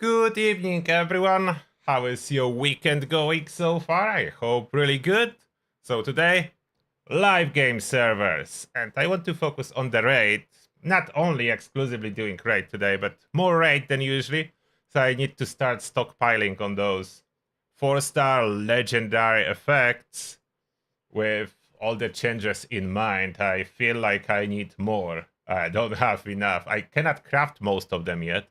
Good evening, everyone. How is your weekend going so far? I hope really good. So today, live game servers, and I want to focus on the raid. Not only exclusively doing raid today, but more raid than usually. So I need to start stockpiling on those 4-star legendary effects with all the changes in mind. I feel like I need more. I don't have enough. I cannot craft most of them yet.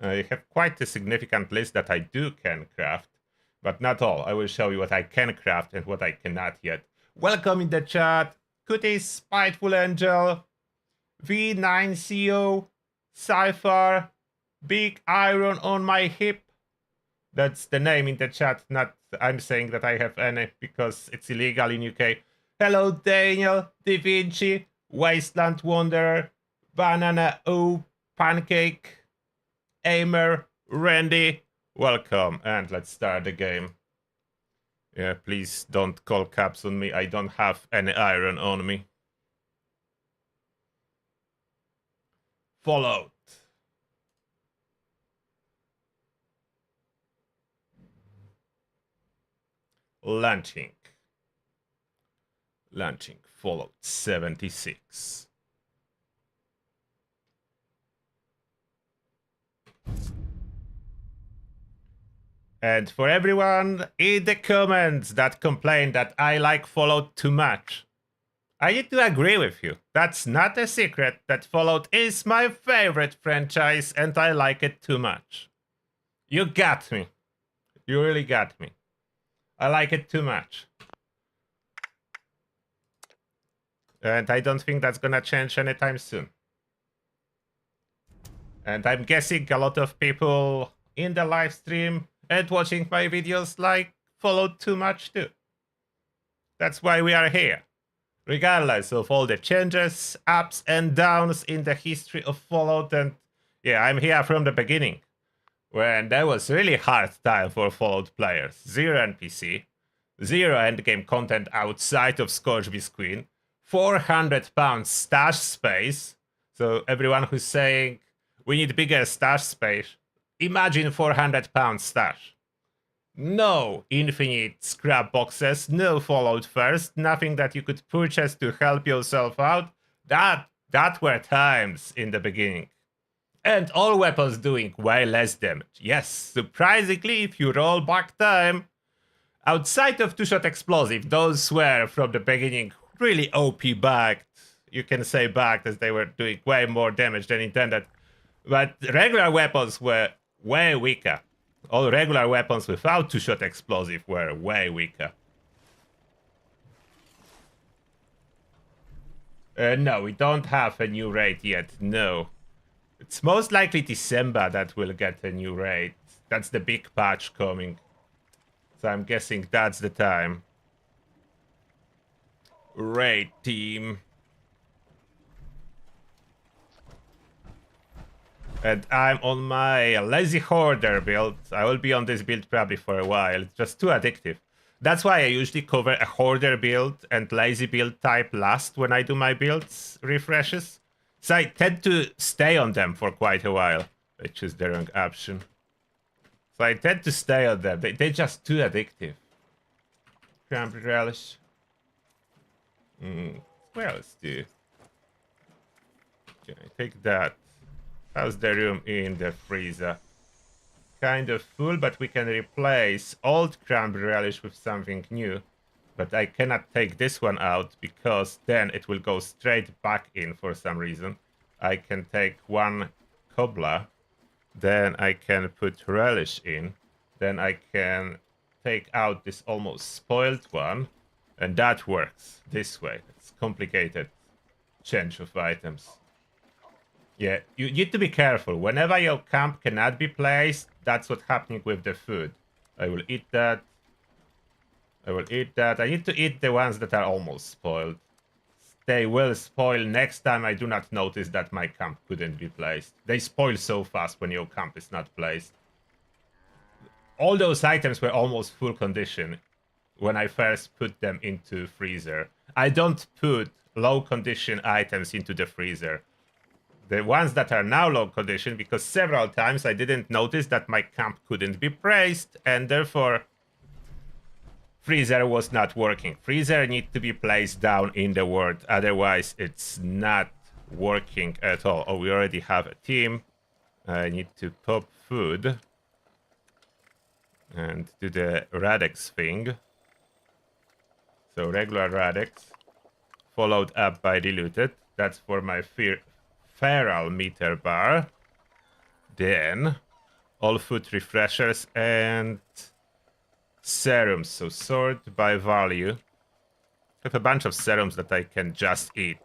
I have quite a significant list that I can craft, but not all. I will show you what I can craft and what I cannot yet. Welcome in the chat, Cuties, Spiteful Angel, V9CO, Cypher, Big Iron on my hip. That's the name in the chat, not I'm saying that I have any because it's illegal in UK. Hello Daniel, Da Vinci, Wasteland Wanderer, Banana O, Pancake, Aimer, Randy, welcome, and let's start the game. Yeah, please don't call caps on me, I don't have any iron on me. Fallout. Launching. Launching Fallout 76. And for everyone in the comments that complain that I like Fallout too much, I need to agree with you. That's not a secret that Fallout is my favorite franchise and I like it too much. You got me. You really got me. I like it too much. And I don't think that's gonna change anytime soon. And I'm guessing a lot of people in the live stream and watching my videos like Fallout too much too. That's why we are here. Regardless of all the changes, ups and downs in the history of Fallout, and yeah, I'm here from the beginning, when there was really hard time for Fallout players. Zero NPC, zero endgame content outside of Scorchbeast Queen, 400 pounds stash space. So everyone who's saying we need bigger stash space, imagine 400 pounds stash. No infinite scrap boxes, no Fallout first, nothing that you could purchase to help yourself out. That were times in the beginning. And all weapons doing way less damage. Yes, surprisingly, if you roll back time, outside of two-shot explosive, those were from the beginning really OP backed. You can say backed as they were doing way more damage than intended. But regular weapons were way weaker. All regular weapons without two-shot explosive were way weaker. No, we don't have a new raid yet, no. It's most likely December that we'll get a new raid. That's the big patch coming. So I'm guessing that's the time. Raid team. And I'm on my lazy hoarder build. I will be on this build probably for a while. It's just too addictive. That's why I usually cover a hoarder build and lazy build type last when I do my builds refreshes. So I tend to stay on them for quite a while. I choose the wrong option. So I tend to stay on them. They're just too addictive. Cranberry relish. What else do? Okay, take that. How's the room in the freezer? Kind of full, but we can replace old cranberry relish with something new. But I cannot take this one out because then it will go straight back in for some reason. I can take one cobbler, then I can put relish in, then I can take out this almost spoiled one, and that works this way. It's complicated change of items. Yeah, you need to be careful. Whenever your camp cannot be placed, that's what's happening with the food. I will eat that. I will eat that. I need to eat the ones that are almost spoiled. They will spoil next time I do not notice that my camp couldn't be placed. They spoil so fast when your camp is not placed. All those items were almost full condition when I first put them into freezer. I don't put low condition items into the freezer. The ones that are now low condition, because several times I didn't notice that my camp couldn't be placed, and therefore freezer was not working. Freezer need to be placed down in the world, otherwise it's not working at all. Oh, we already have a team. I need to pop food and do the Radix thing. So regular Radix, followed up by diluted. That's for my feral meter bar. Then all food refreshers and serums. So sort by value. I have a bunch of serums that I can just eat.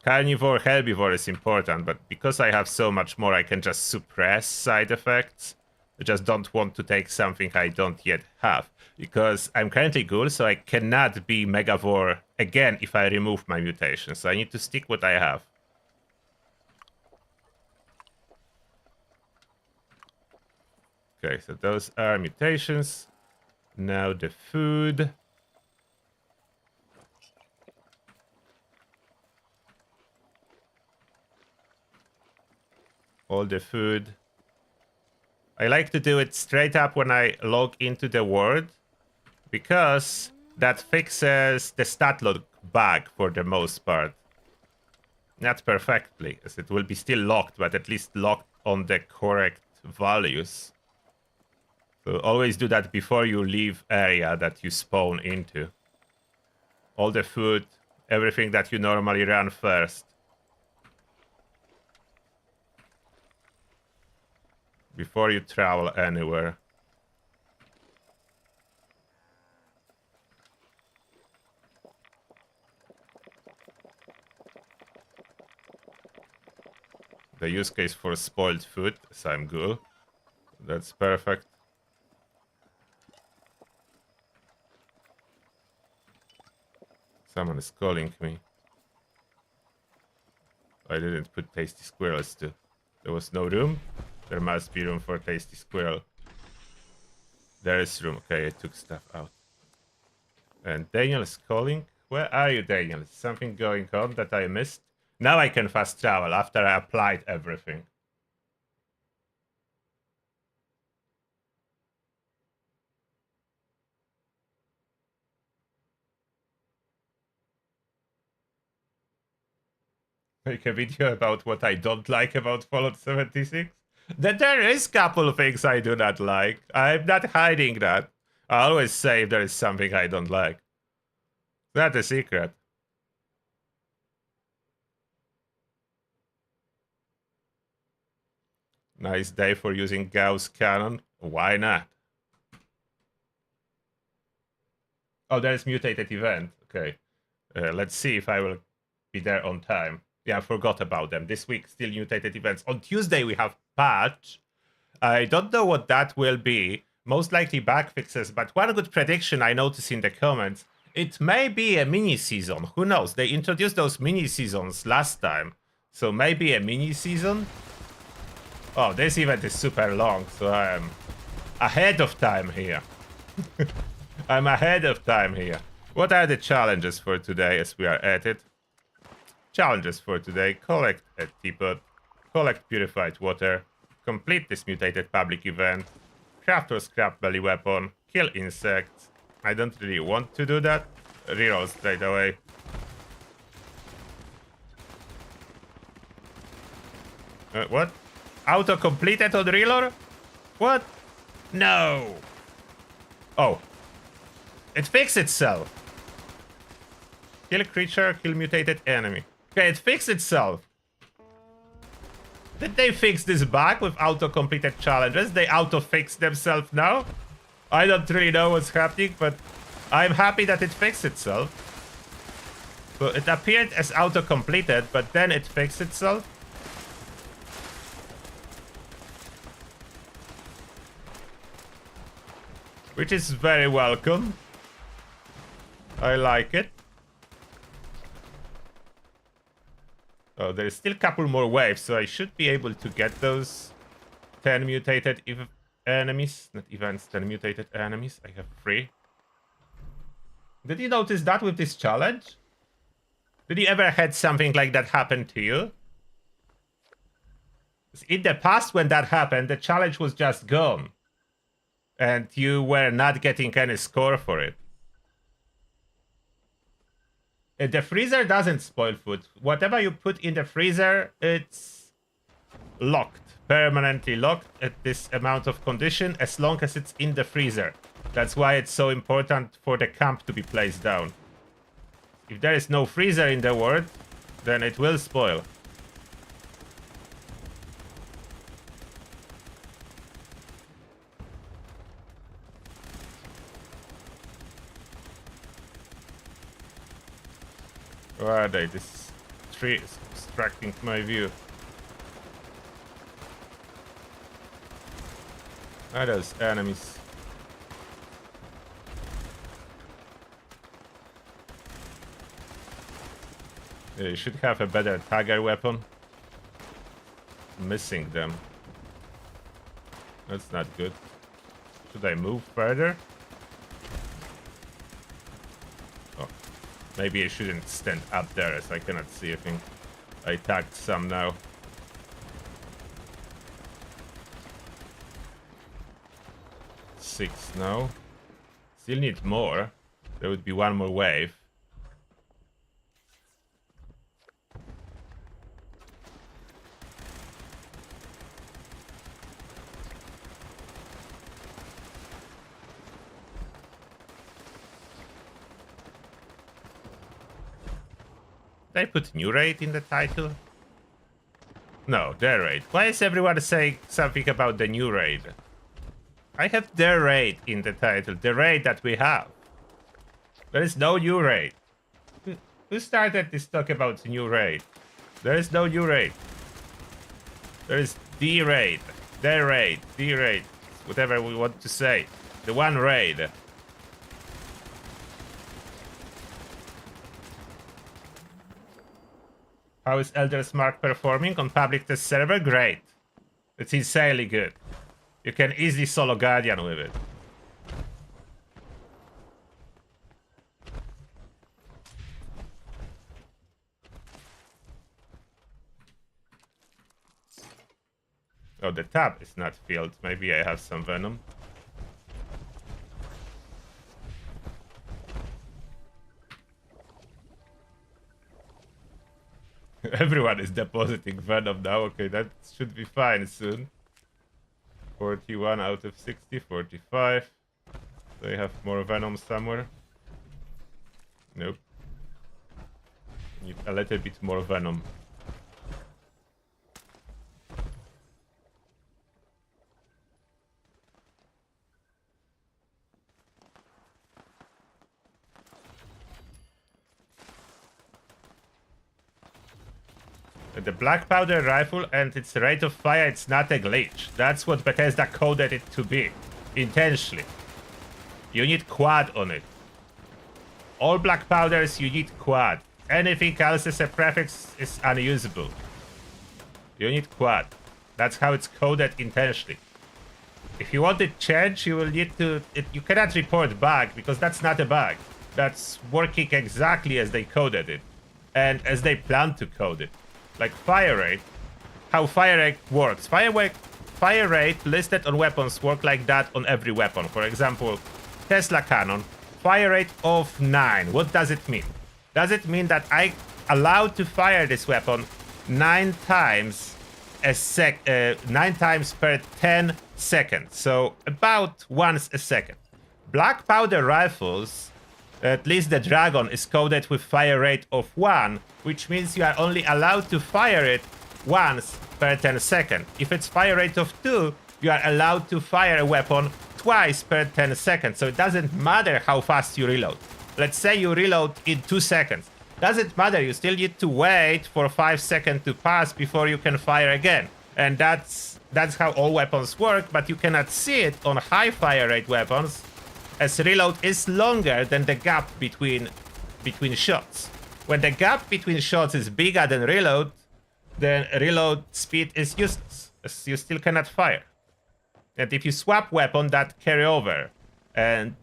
Carnivore, herbivore is important, but because I have so much more, I can just suppress side effects. I just don't want to take something I don't yet have. Because I'm currently ghoul, so I cannot be megavore again if I remove my mutations. So I need to stick what I have. Okay, so those are mutations. Now the food. All the food. I like to do it straight up when I log into the world, because that fixes the stat log bug for the most part. Not perfectly, as it will be still locked, but at least locked on the correct values. So always do that before you leave area that you spawn into. All the food, everything that you normally run first. Before you travel anywhere. The use case for spoiled food, so I'm good. That's perfect. Someone is calling me. I didn't put tasty squirrels too. There was no room. There must be room for tasty squirrel. There is room. Okay, I took stuff out. And Daniel is calling. Where are you, Daniel? Is something going on that I missed? Now I can fast travel after I applied everything. Make a video about what I don't like about Fallout 76? There is a couple of things I do not like. I'm not hiding that. I always say if there is something I don't like. That's a secret. Nice day for using Gauss cannon. Why not? Oh, there's mutated event. Okay. Let's see if I will be there on time. Yeah, I forgot about them. This week, still mutated events. On Tuesday, we have patch. I don't know what that will be. Most likely bug fixes, but one good prediction I noticed in the comments, it may be a mini season. Who knows? They introduced those mini seasons last time. So maybe a mini season? Oh, this event is super long, so I am ahead of time here. I'm ahead of time here. What are the challenges for today as we are at it? Challenges for today: collect a teapot, collect purified water, complete this mutated public event, craft or scrap belly weapon, kill insects. I don't really want to do that. Reroll straight away. What? Auto completed on reload? What? No. Oh. It fixed itself. Kill creature, kill mutated enemy. Okay, it fixed itself. Did they fix this bug with auto-completed challenges? They auto-fix themselves now? I don't really know what's happening, but I'm happy that it fixed itself. So it appeared as auto-completed, but then it fixed itself. Which is very welcome. I like it. Oh, there's still a couple more waves, so I should be able to get those 10 mutated enemies. Not events, 10 mutated enemies. I have 3. Did you notice that with this challenge? Did you ever had something like that happen to you? In the past, when that happened, the challenge was just gone. And you were not getting any score for it. The freezer doesn't spoil food. Whatever you put in the freezer, it's locked. Permanently locked at this amount of condition as long as it's in the freezer. That's why it's so important for the camp to be placed down. If there is no freezer in the world, then it will spoil. Where are they? This tree is obstructing my view. Are those enemies? You should have a better tagger weapon. Missing them. That's not good. Should I move further? Oh, maybe I shouldn't stand up there as I cannot see a thing. I tagged some now. Six now. Still need more. There would be one more wave. Did I put new raid in the title? No, their raid. Why is everyone saying something about the new raid? I have their raid in the title. The raid that we have. There is no new raid. Who started this talk about new raid? There is no new raid. There is the raid. Their raid. The raid. Whatever we want to say. The one raid. How is Elder's Mark performing on public test server? Great. It's insanely good. You can easily solo Guardian with it. Oh, the tab is not filled. Maybe I have some venom. Everyone is depositing venom now. Okay, that should be fine soon. 41 out of 60, 45. They have more venom somewhere. Nope. Need a little bit more venom. The black powder rifle and its rate of fire, it's not a glitch. That's what Bethesda coded it to be. Intentionally. You need quad on it. All black powders, you need quad. Anything else as a prefix is unusable. You need quad. That's how it's coded intentionally. If you want it changed, you will need to... you cannot report bug, because that's not a bug. That's working exactly as they coded it. And as they plan to code it. Like fire rate, how fire rate works. Fire rate listed on weapons work like that on every weapon. For example, Tesla cannon, fire rate of 9. What does it mean? Does it mean that I allowed to fire this weapon 9 times a 9 times per 10 seconds? So about once a second. Black powder rifles, at least the Dragon, is coded with fire rate of 1, which means you are only allowed to fire it once per 10 seconds. If it's fire rate of 2, you are allowed to fire a weapon twice per 10 seconds. So it doesn't matter how fast you reload. Let's say you reload in 2 seconds. Doesn't matter, you still need to wait for 5 seconds to pass before you can fire again. And that's how all weapons work, but you cannot see it on high fire rate weapons, as reload is longer than the gap between shots. When the gap between shots is bigger than reload, then reload speed is useless, as you still cannot fire. And if you swap weapon, that carry over. And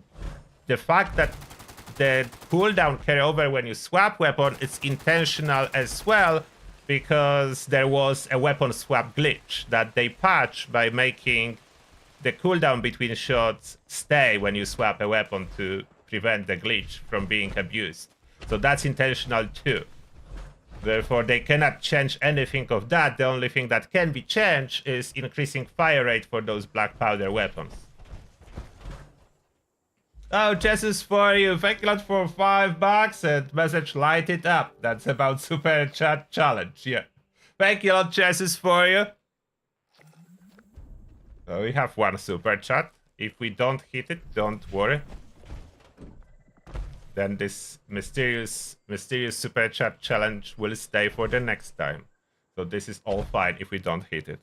the fact that the cooldown carry over when you swap weapon is intentional as well, because there was a weapon swap glitch that they patched by making the cooldown between shots stay when you swap a weapon to prevent the glitch from being abused. So that's intentional too. Therefore, they cannot change anything of that. The only thing that can be changed is increasing fire rate for those black powder weapons. Oh, Jesus for you. Thank you a lot for $5 and message light it up. That's about super chat challenge. Yeah. Thank you a lot, Jesus for you. So we have one super chat. If we don't hit it, don't worry. Then this mysterious super chat challenge will stay for the next time. So this is all fine if we don't hit it.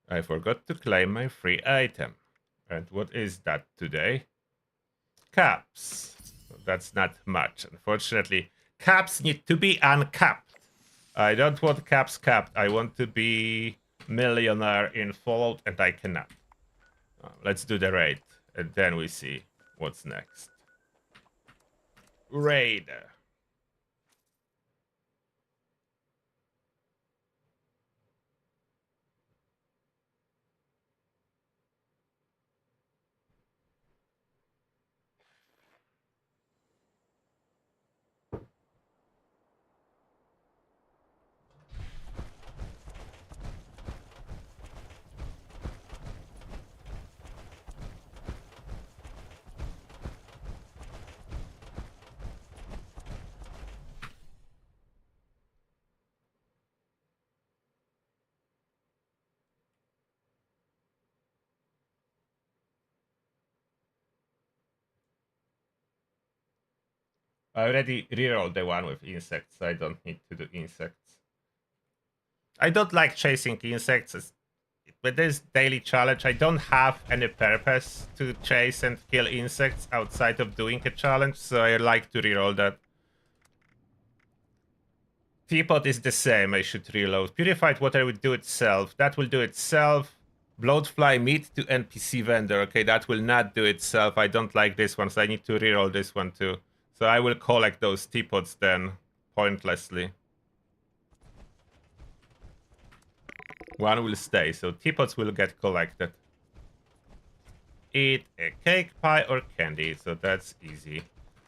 I forgot to claim my free item. And what is that today? Caps. That's not much, unfortunately. Caps need to be uncapped. I don't want caps capped. I want to be millionaire in Fallout, and I cannot. Let's do the raid, and then we see what's next. Raid. I already rerolled the one with insects, so I don't need to do insects. I don't like chasing insects, but this daily challenge, I don't have any purpose to chase and kill insects outside of doing a challenge, so I like to reroll that. Teapot is the same, I should reload. Purified water will do itself. That will do itself. Bloatfly meat to NPC vendor. Okay, that will not do itself. I don't like this one, so I need to reroll this one too. So I will collect those teapots then, pointlessly. One will stay, so teapots will get collected. Eat a cake, pie, or candy, so that's easy.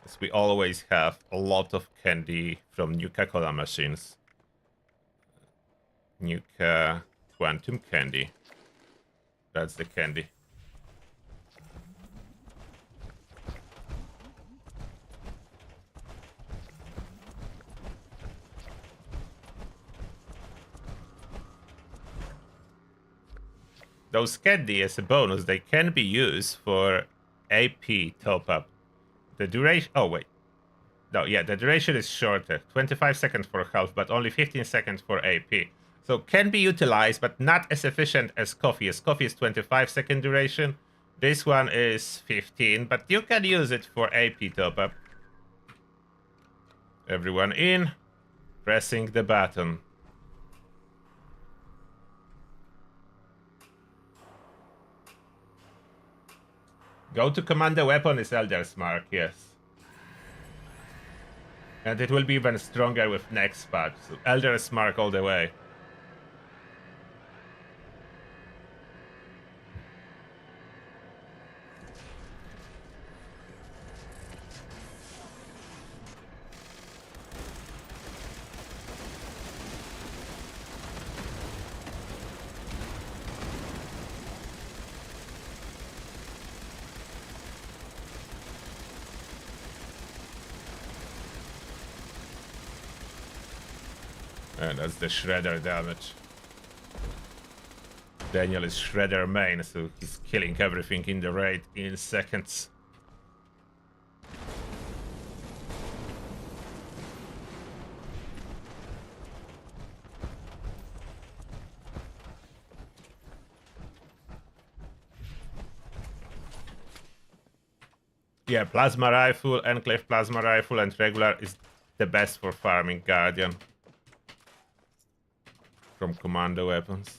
As we always have a lot of candy from Nuka-Cola machines. Nuka Quantum Candy. That's the candy. Those candy, as a bonus, they can be used for AP top-up. The duration... Oh, wait. No, yeah, the duration is shorter. 25 seconds for health, but only 15 seconds for AP. So can be utilized, but not as efficient as coffee. As coffee is 25-second duration. This one is 15, but you can use it for AP top-up. Everyone in. Pressing the button. Go to command the weapon is Elder's Mark, yes. And it will be even stronger with next patch. So Elder's Mark all the way. And that's the shredder damage. Daniel is shredder main, so he's killing everything in the raid in seconds. Yeah, plasma rifle, enclave plasma rifle, and regular is the best for farming Guardian. From commando weapons.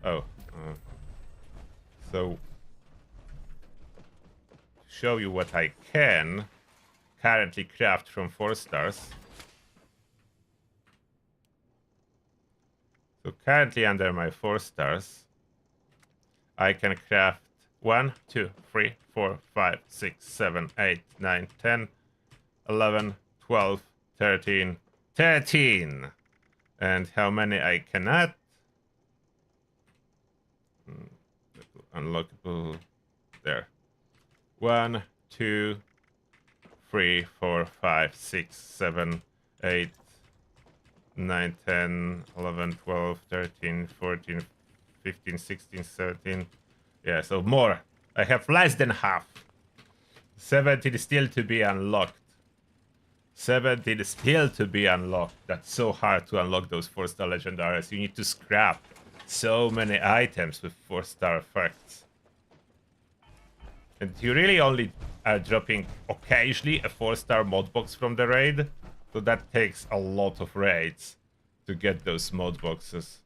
Oh, So, show you what I can currently craft from 4 stars. So currently under my 4 stars, I can craft 1, 2, 3, 4, 5, 6, 7, 8, 9, 10, 11, 12, 13, 13. And how many I cannot? Unlockable. There. 1, 2, 3, 4, 5, 6, 7, 8, 9, 10, 11, 12, 13, 14, 15, 16, 17. Yeah, so more. I have less than half. 17 still to be unlocked. 17 still to be unlocked. That's so hard to unlock those 4-star legendaries. You need to scrap so many items with 4-star effects. And you really only are dropping occasionally a 4-star mod box from the raid. So that takes a lot of raids to get those mod boxes.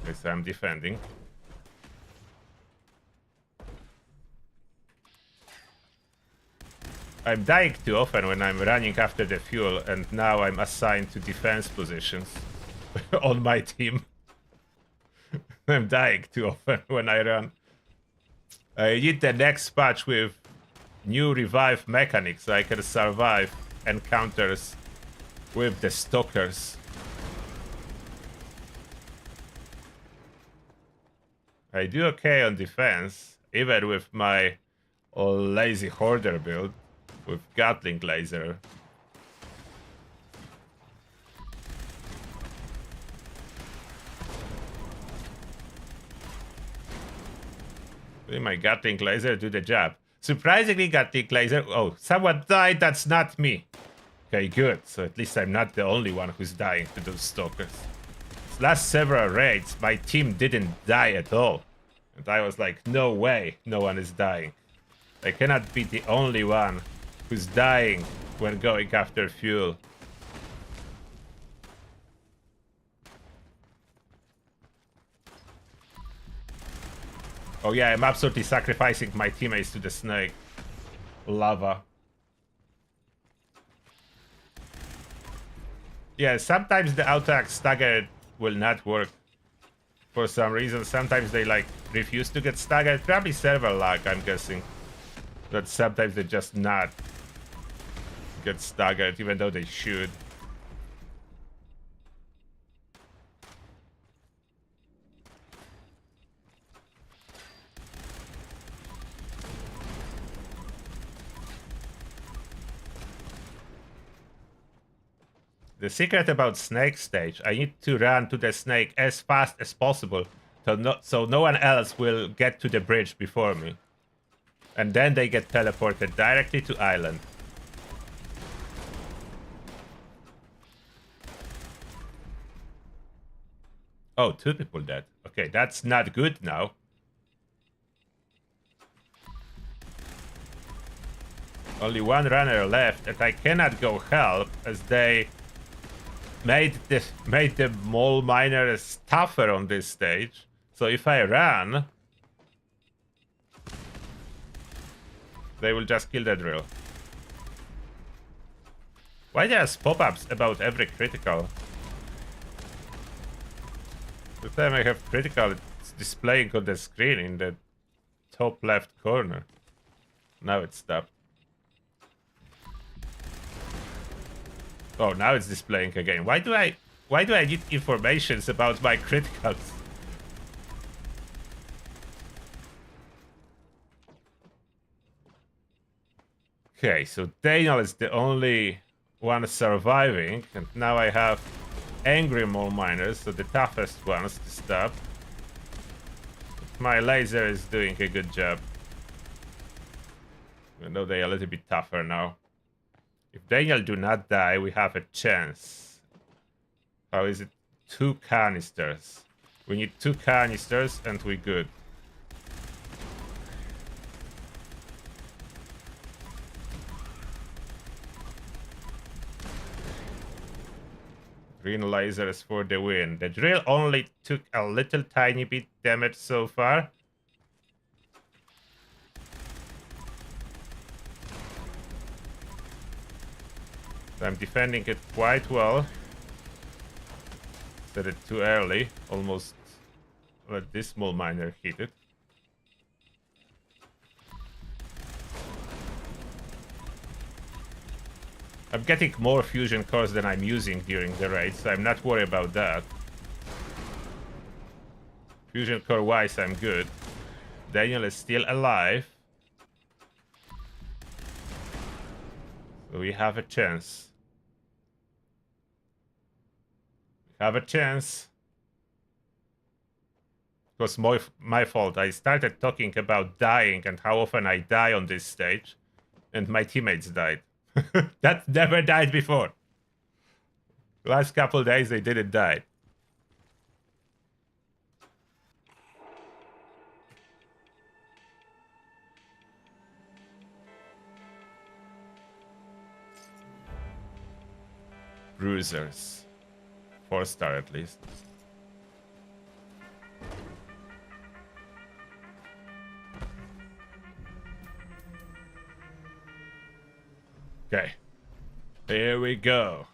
Okay, so I'm defending. I'm dying too often when I'm running after the fuel, and now I'm assigned to defense positions on my team. I'm dying too often when I run. I need the next patch with new revive mechanics so I can survive encounters with the stalkers. I do okay on defense, even with my lazy hoarder build with Gatling laser. My Gatling laser do the job. Surprisingly, Gatling laser. Oh, someone died. That's not me. Okay, good. So at least I'm not the only one who's dying to those stalkers. These last several raids, my team didn't die at all. And I was like, no way, no one is dying. I cannot be the only one who's dying when going after fuel. Oh yeah, I'm absolutely sacrificing my teammates to the snake. Lava. Yeah, sometimes the auto-attack stagger will not work for some reason. Sometimes they like refuse to get staggered. Probably server lag, I'm guessing. But sometimes they just not get staggered, even though they should. The secret about snake stage, I need to run to the snake as fast as possible so no one else will get to the bridge before me. And then they get teleported directly to island. Oh, 2 people dead. Okay, that's not good now. Only 1 runner left, and I cannot go help as they made the mole miners tougher on this stage. So if I run, they will just kill the drill. Why there's pop-ups about every critical? The time I have critical, it's displaying on the screen in the top left corner. Now it's stopped. Oh, now it's displaying again. Why do I need informations about my criticals? Okay, so Daniel is the only one surviving, and now I have angry mole miners, so the toughest ones to stop. My laser is doing a good job. Even though they are a little bit tougher now. If Daniel do not die, we have a chance. How is it? 2 canisters. We need 2 canisters and we're good. Green lasers for the win. The drill only took a little tiny bit damage so far. I'm defending it quite well. Set it too early. Almost let this small miner hit it. I'm getting more fusion cores than I'm using during the raid, so I'm not worried about that. Fusion core wise, I'm good. Daniel is still alive. So we have a chance. We have a chance. It was my fault. I started talking about dying and how often I die on this stage. And my teammates died. That never died before. Last couple days they didn't die. Bruisers. 4-star at least. Okay. Here we go.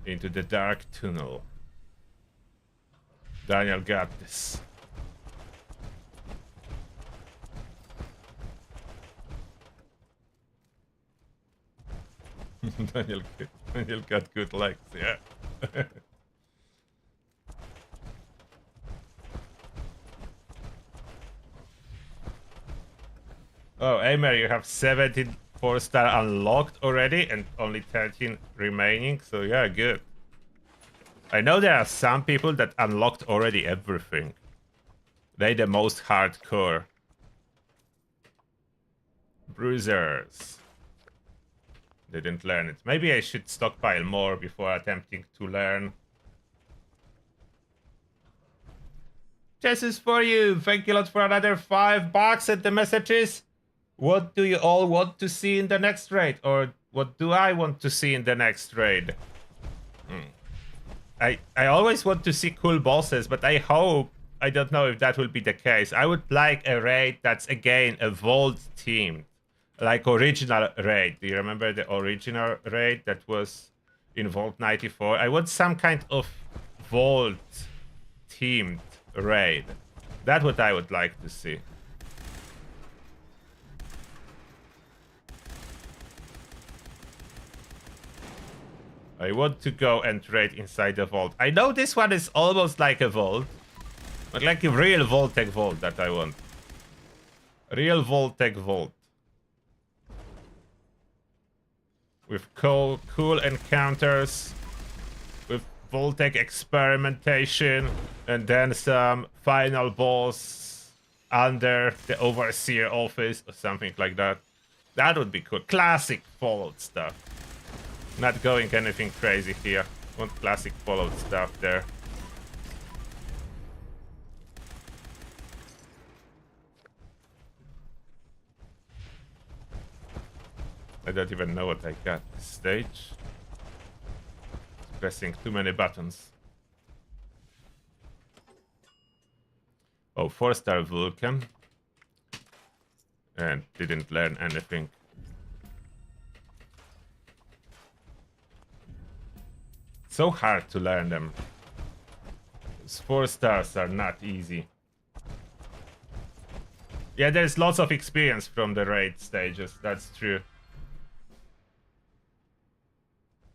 Into the dark tunnel. Daniel got this. Daniel got good legs, yeah. Oh, Aimer, you have 17 4-star unlocked already and only 13 remaining, so yeah, good. I know there are some people that unlocked already everything. They the most hardcore. Bruisers. Didn't learn it. Maybe I should stockpile more before attempting to learn. This is for you. Thank you a lot for another $5 at the messages. What do you all want to see in the next raid? Or what do I want to see in the next raid? I always want to see cool bosses, but I hope, I don't know if that will be the case. I would like a raid that's again a vault team. Like original raid. Do you remember the original raid that was in Vault 94? I want some kind of vault themed raid. That's what I would like to see. I want to go and raid inside the vault. I know this one is almost like a vault, but like a real Vault-Tec vault that I want. Real Vault-Tec vault. With cool encounters, with Vault-Tec experimentation, and then some final boss under the Overseer office or something like that. That would be cool. Classic Fallout stuff. Not going anything crazy here. Want classic Fallout stuff there. I don't even know what I got this stage. Pressing too many buttons. Oh, 4-star Vulcan. And didn't learn anything. So hard to learn them. Those 4 stars are not easy. Yeah, there's lots of experience from the raid stages, that's true.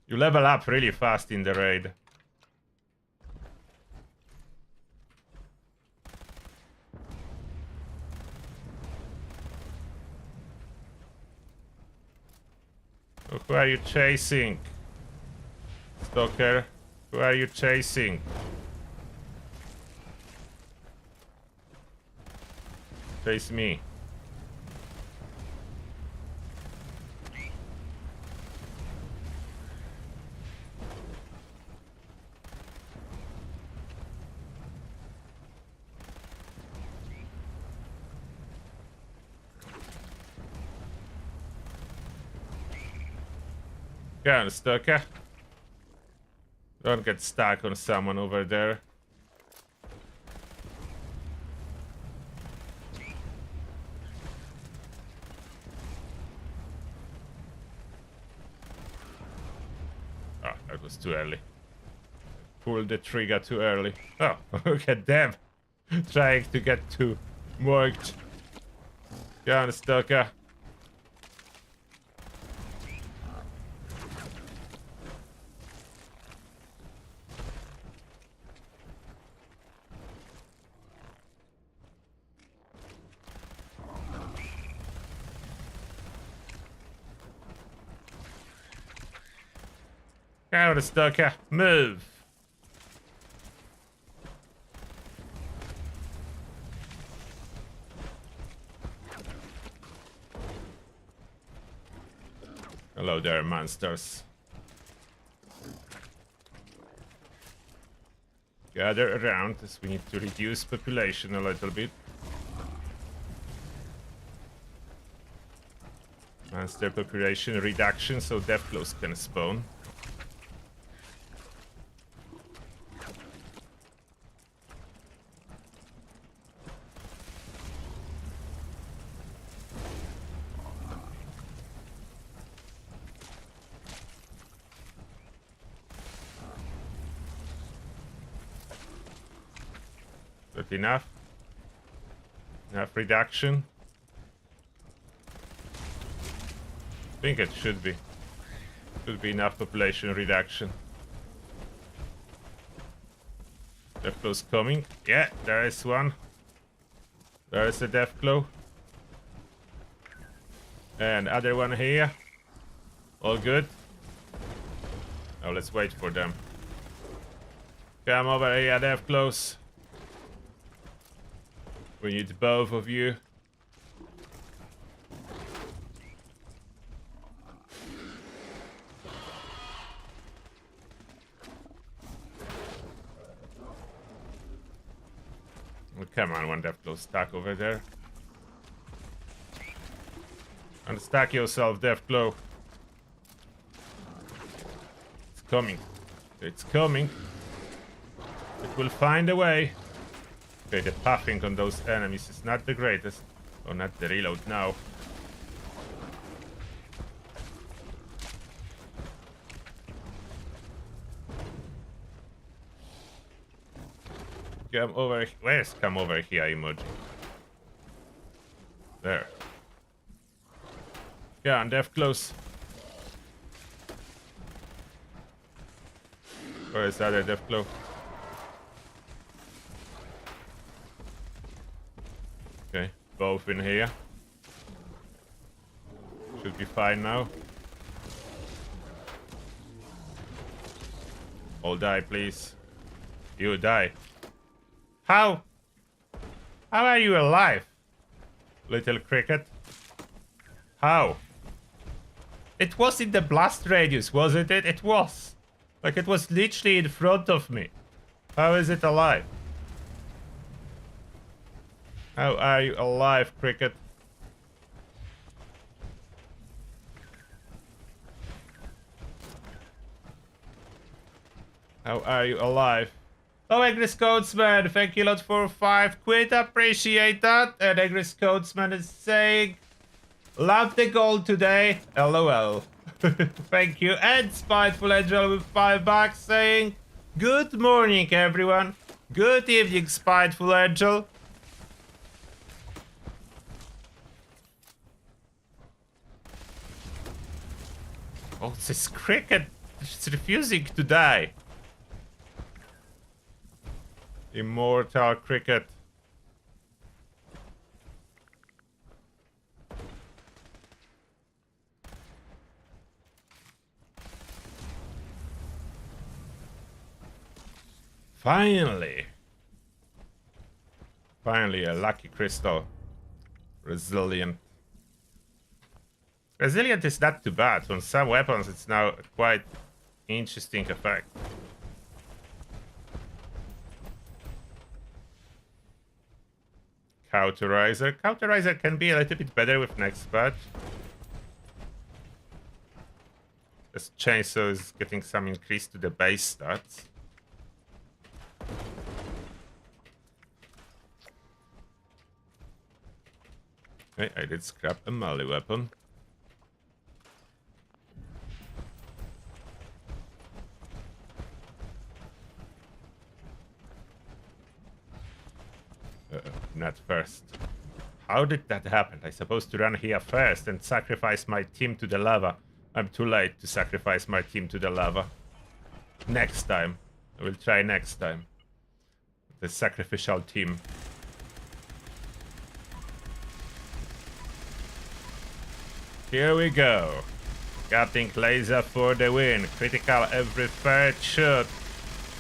You level up really fast in the raid. Oh, who are you chasing? Stalker, who are you chasing? Chase me. Go on, Stalker. Don't get stuck on someone over there. Oh, that was too early. Pulled the trigger too early. Oh, look at them. Trying to get to Morged. Go on, Stalker. Go on, Stalker. Move. Hello there, monsters. Gather around as we need to reduce population a little bit. Monster population reduction so deathclaws can spawn. But enough? Enough reduction? I think it should be. Should be enough population reduction. Deathclaw's coming. Yeah, there is one. There is a Deathclaw. And other one here. All good. Now let's wait for them. Come over here, Deathclaws. We need both of you. Oh, come on, one Deathclaw stuck over there. Unstack yourself, Deathclaw. It's coming. It's coming. It will find a way. Okay, the puffing on those enemies is not the greatest. Oh, not the reload now. Come over. Where's come over here emoji? There. Yeah, and Deathclaws. Where is the other Deathclaw? Okay, both in here. Should be fine now. All die, please. You die. How? How are you alive, little cricket? How? It was in the blast radius, wasn't it? It was. Like, it was literally in front of me. How is it alive? How are you alive, cricket? How are you alive? Oh, Agris Coatsman, thank you a lot for 5 quid. Appreciate that. And Agris Coatsman is saying, love the goal today. LOL. Thank you. And Spiteful Angel with $5 saying, good morning, everyone. Good evening, Spiteful Angel. Oh, this cricket is refusing to die. Immortal cricket. Finally. Finally, a lucky crystal. Resilient. Resilient is not too bad. On some weapons, it's now a quite interesting effect. Cauterizer. Cauterizer can be a little bit better with next patch. This chainsaw is getting some increase to the base stats. Okay, I did scrap a melee weapon. Not first. How did that happen? I'm supposed to run here first and sacrifice my team to the lava. I'm too late to sacrifice my team to the lava. Next time. I will try next time. The sacrificial team. Here we go. Cutting laser for the win. Critical every third shot.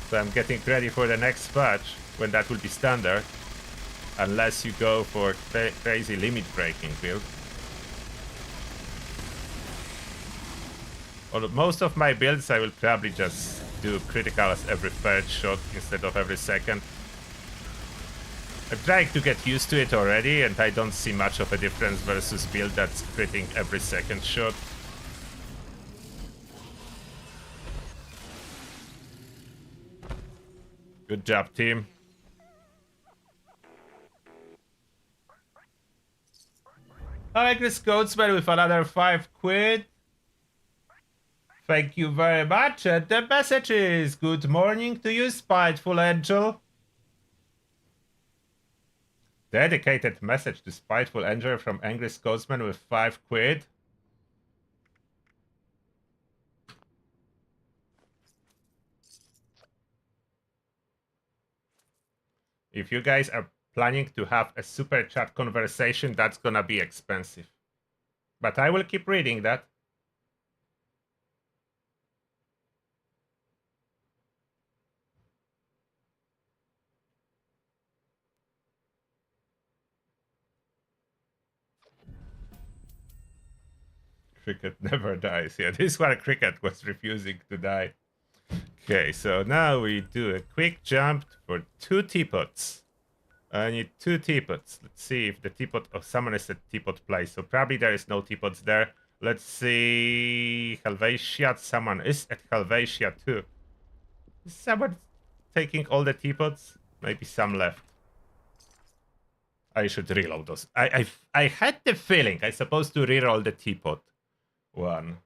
So I'm getting ready for the next patch, when that will be standard. Unless you go for crazy limit breaking build. Or most of my builds I will probably just do criticals every third shot instead of every second. I'm trying to get used to it already, and I don't see much of a difference versus build that's critting every second shot. Good job, team. Alex Coatsman with another 5 quid. Thank you very much. And the message is good morning to you, Spiteful Angel. Dedicated message to Spiteful Angel from Angry Scotsman with 5 quid. If you guys are planning to have a super chat conversation, that's gonna be expensive. But I will keep reading that. Cricket never dies. Yeah, this one Cricket was refusing to die. Okay, so now we do a quick jump for 2 teapots. I need 2 teapots. Let's see if the teapot... Oh, someone is at teapot place, so probably there is no teapots there. Let's see... Helvetia. Someone is at Helvetia too. Is someone taking all the teapots? Maybe some left. I should reload those. I had the feeling I'm supposed to reroll the teapot one.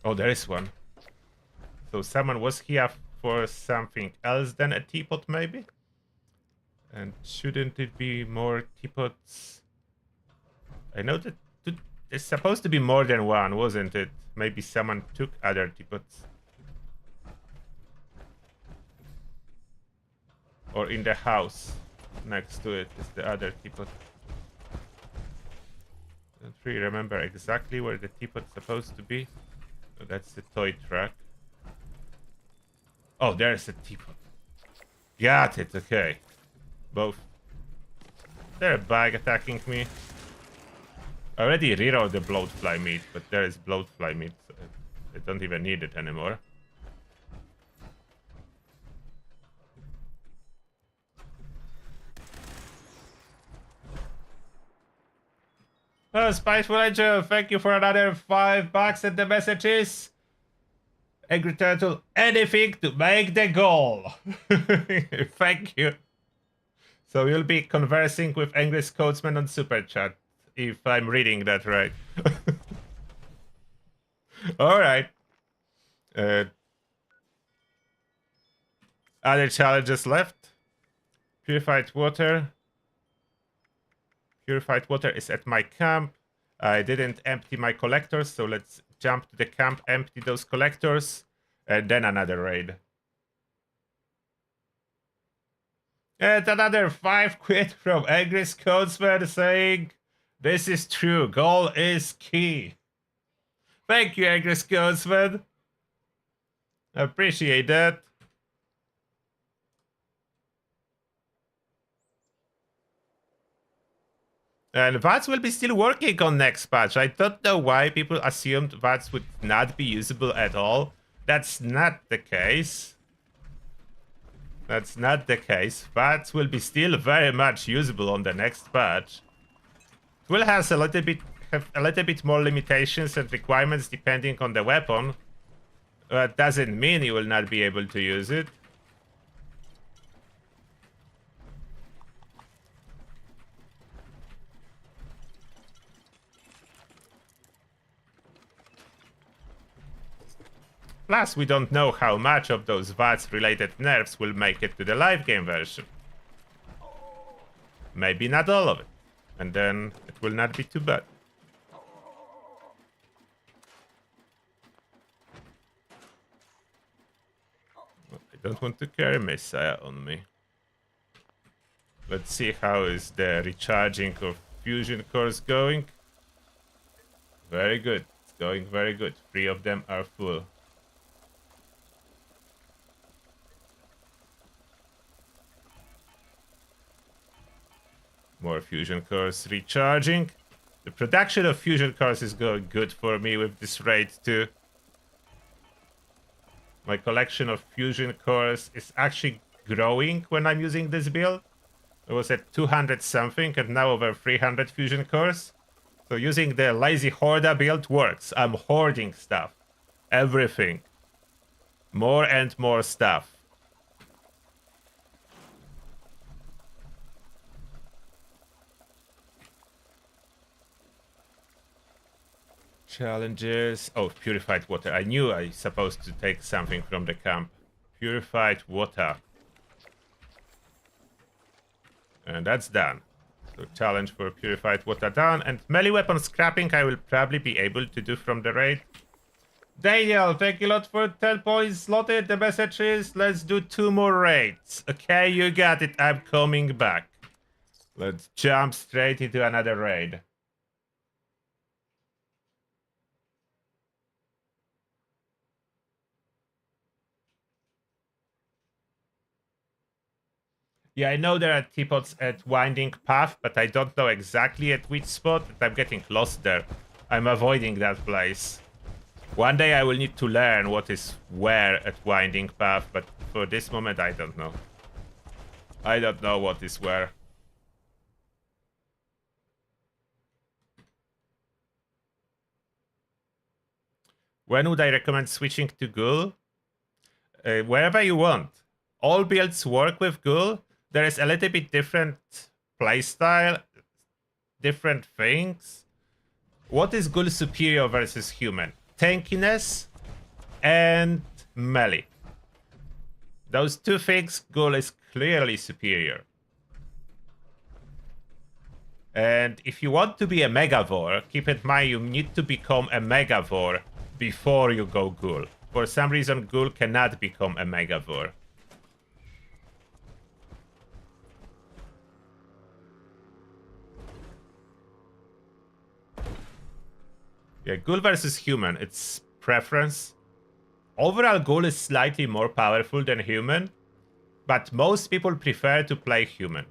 Oh, there is one. So someone was here for something else than a teapot, maybe? And shouldn't it be more teapots? I know that there's supposed to be more than one, wasn't it? Maybe someone took other teapots. Or in the house next to it is the other teapot. I don't really remember exactly where the teapot's supposed to be. Oh, that's the toy truck. Oh, there's a teapot. Got it, okay. Both. Is there a bag attacking me? I already rerolled the bloatfly meat, but there is bloatfly meat, so I don't even need it anymore. Oh, Spiteful Angel, thank you for another $5, and the message is... Angry Turtle, anything to make the goal. Thank you. So you'll be conversing with Angry Scotsman on Super Chat, if I'm reading that right. Alright. Other challenges left. Purified water. Purified water is at my camp. I didn't empty my collectors, so let's jump to the camp, empty those collectors, and then another raid. And another 5 quid from Angry Scotsman saying, this is true, goal is key. Thank you, Angry Scotsman. Appreciate that. And VATS will be still working on next patch. I don't know why people assumed VATS would not be usable at all. That's not the case. That's not the case. VATS will be still very much usable on the next patch. It will have a little bit more limitations and requirements depending on the weapon. That doesn't mean you will not be able to use it. Plus, we don't know how much of those VATS-related nerfs will make it to the live game version. Maybe not all of it. And then it will not be too bad. I don't want to carry Messiah on me. Let's see how is the recharging of fusion cores going. Very good. It's going very good. 3 of them are full. More fusion cores recharging. The production of fusion cores is going good for me with this raid too. My collection of fusion cores is actually growing when I'm using this build. It was at 200 something and now over 300 fusion cores. So using the lazy hoarder build works. I'm hoarding stuff. Everything. More and more stuff. Challenges. Oh, purified water. I knew I was supposed to take something from the camp. Purified water. And that's done. So challenge for purified water done. And melee weapon scrapping I will probably be able to do from the raid. Daniel, thank you a lot for 10 points slotted. The message is let's do 2 more raids. Okay, you got it. I'm coming back. Let's jump straight into another raid. Yeah, I know there are teapots at Winding Path, but I don't know exactly at which spot. I'm getting lost there. I'm avoiding that place. One day I will need to learn what is where at Winding Path, but for this moment I don't know. I don't know what is where. When would I recommend switching to Ghoul? Wherever you want. All builds work with Ghoul. There is a little bit different playstyle, different things. What is Ghoul superior versus human? Tankiness and melee. Those 2 things, Ghoul is clearly superior. And if you want to be a Megavore, keep in mind you need to become a Megavore before you go Ghoul. For some reason, Ghoul cannot become a Megavore. Yeah, Ghoul versus human, it's preference. Overall, Ghoul is slightly more powerful than human, but most people prefer to play human.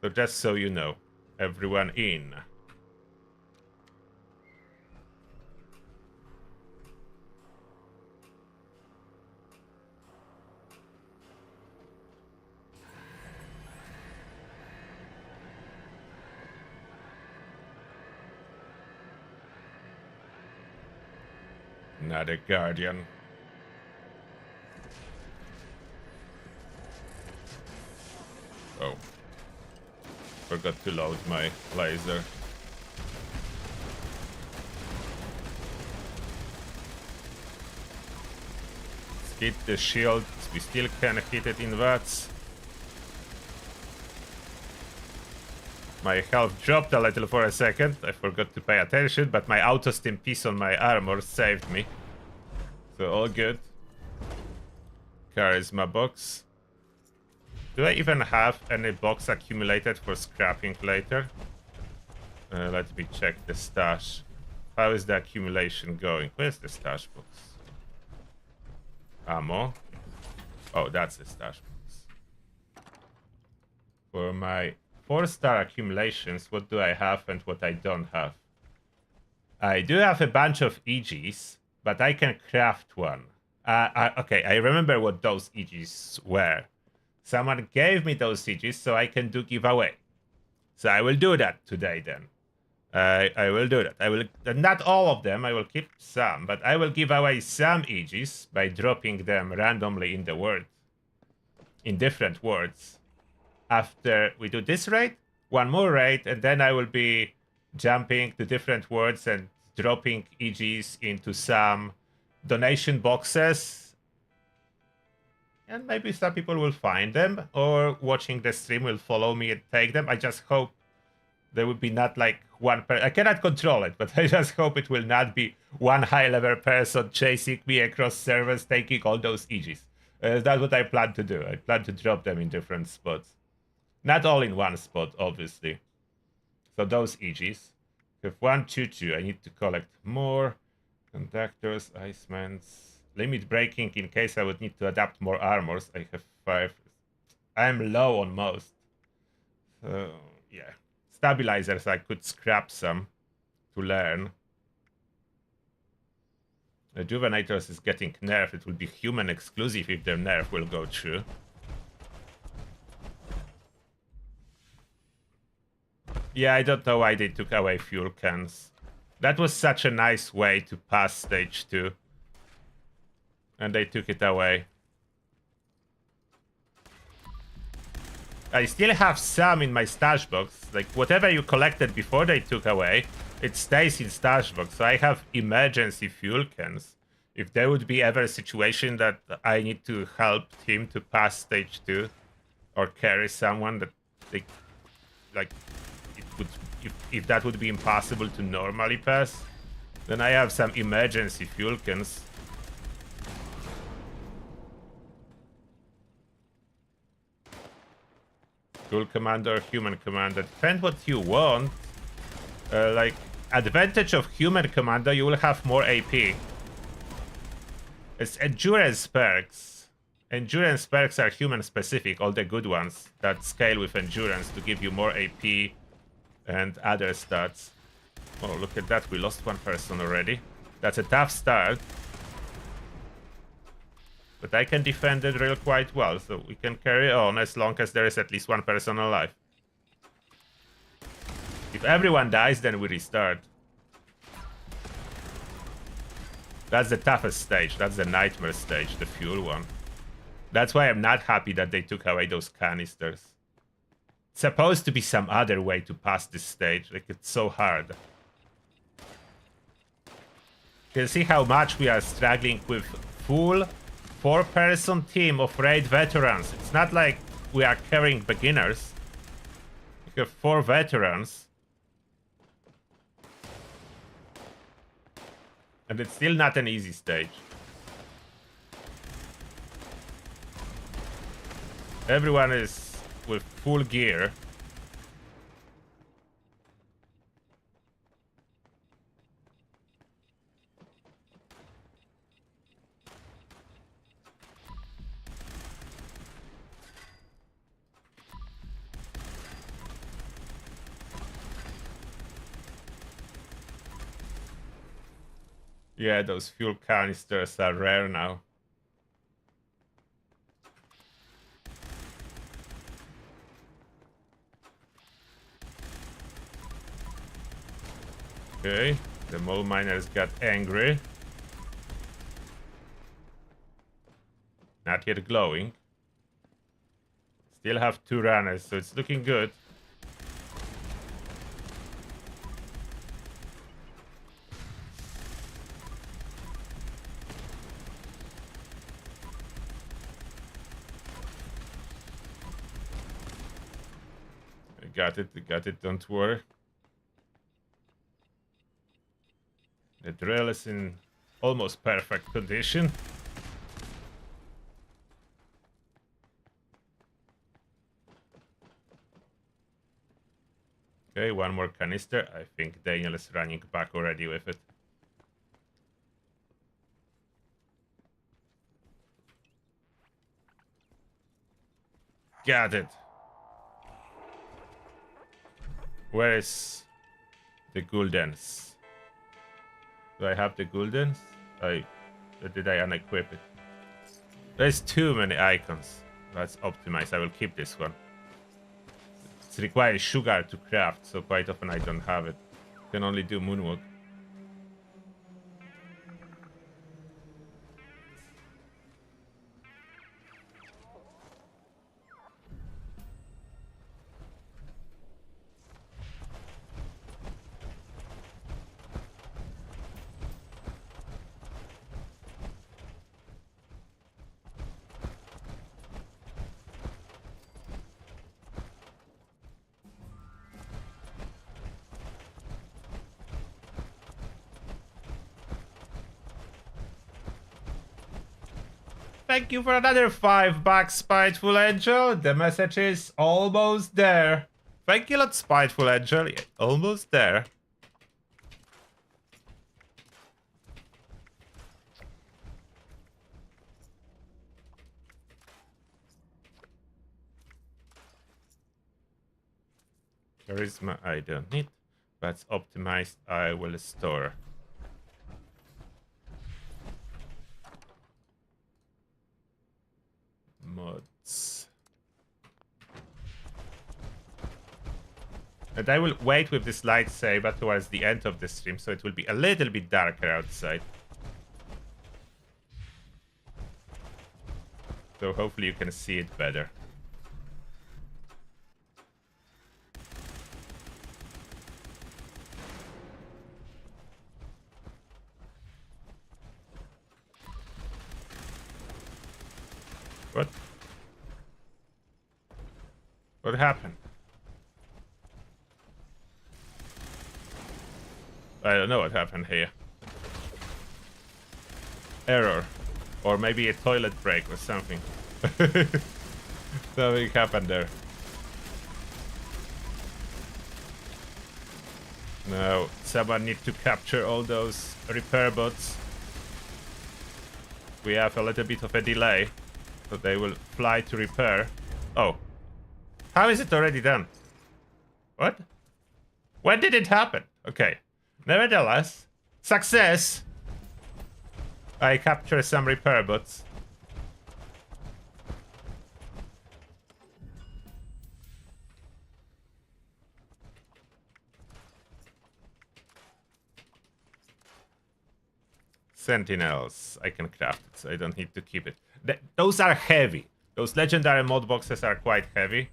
So just so you know, everyone in. Not a guardian. Oh. Forgot to load my laser. Let's hit the shield. We still can hit it in VATS. My health dropped a little for a second. I forgot to pay attention, but my auto-stim piece on my armor saved me. So all good. Charisma box. Do I even have any box accumulated for scrapping later? Let me check the stash. How is the accumulation going? Where's the stash box? Ammo. Oh, that's the stash box. For my 4-star accumulations. What do I have and what I don't have? I do have a bunch of EGs, but I can craft one. Okay, I remember what those EGs were. Someone gave me those EGs so I can do giveaway. So I will do that today then. I will do that. I will not all of them. I will keep some, but I will give away some EGs by dropping them randomly in the word, in different words. After we do this raid, one more raid, and then I will be jumping to different words and dropping EGs into some donation boxes. And maybe some people will find them, or watching the stream will follow me and take them. I just hope there would be not like one person. I cannot control it, but I just hope it will not be one high-level person chasing me across servers, taking all those EGs. That's what I plan to do. I plan to drop them in different spots. Not all in one spot, obviously. So those EGs. I have 1, 2, 2. I need to collect more. Conductors, Icemans. Limit breaking in case I would need to adapt more armors. I have 5. I'm low on most. So, yeah. Stabilizers, I could scrap some to learn. Rejuvenators is getting nerfed. It will be human exclusive if their nerf will go through. Yeah, I don't know why they took away fuel cans. That was such a nice way to pass stage 2. And they took it away. I still have some in my stash box. Like, whatever you collected before they took away, it stays in stash box. So I have emergency fuel cans. If there would be ever a situation that I need to help him to pass stage 2 or carry someone that they, like, it would, if that would be impossible to normally pass, then I have some emergency fuel cans. Tool commander, human commander, depend what you want. Like, advantage of human commander, you will have more AP. It's endurance perks. Endurance perks are human specific, all the good ones that scale with endurance to give you more AP and other stats. Oh, look at that, we lost one person already. That's a tough start. But I can defend it real quite well, so we can carry on as long as there is at least one person alive. If everyone dies, then we restart. That's the toughest stage. That's the nightmare stage, the fuel one. That's why I'm not happy that they took away those canisters. It's supposed to be some other way to pass this stage. Like, it's so hard. You can see how much we are struggling with full 4-person team of raid veterans. It's not like we are carrying beginners. We have 4 veterans. And it's still not an easy stage. Everyone is with full gear. Yeah, those fuel canisters are rare now. Okay, the mole miners got angry. Not yet glowing. Still have 2 runners, so it's looking good. I got it, don't worry. The drill is in almost perfect condition. Okay, one more canister. I think Daniel is running back already with it. Got it. Where is the Guldens? Do I have the Guldens? Did I unequip it? There's too many icons. Let's optimize. I will keep this one. It requires sugar to craft, so quite often I don't have it. Can only do moonwalk. Thank you for another $5, Spiteful Angel. The message is almost there. Thank you a lot, Spiteful Angel. Yeah, almost there. Charisma I don't need. That's optimized. I will store. Mods. And I will wait with this lightsaber towards the end of the stream, so it will be a little bit darker outside. So hopefully you can see it better. What? What happened? I don't know what happened here. Error. Or maybe a toilet break or something. Something happened there. No, someone needs to capture all those repair bots. We have a little bit of a delay, so they will fly to repair. Oh. How is it already done? What? When did it happen? Okay. Nevertheless, success! I captured some repair bots. Sentinels. I can craft it, so I don't need to keep it. Those are heavy. Those legendary mod boxes are quite heavy.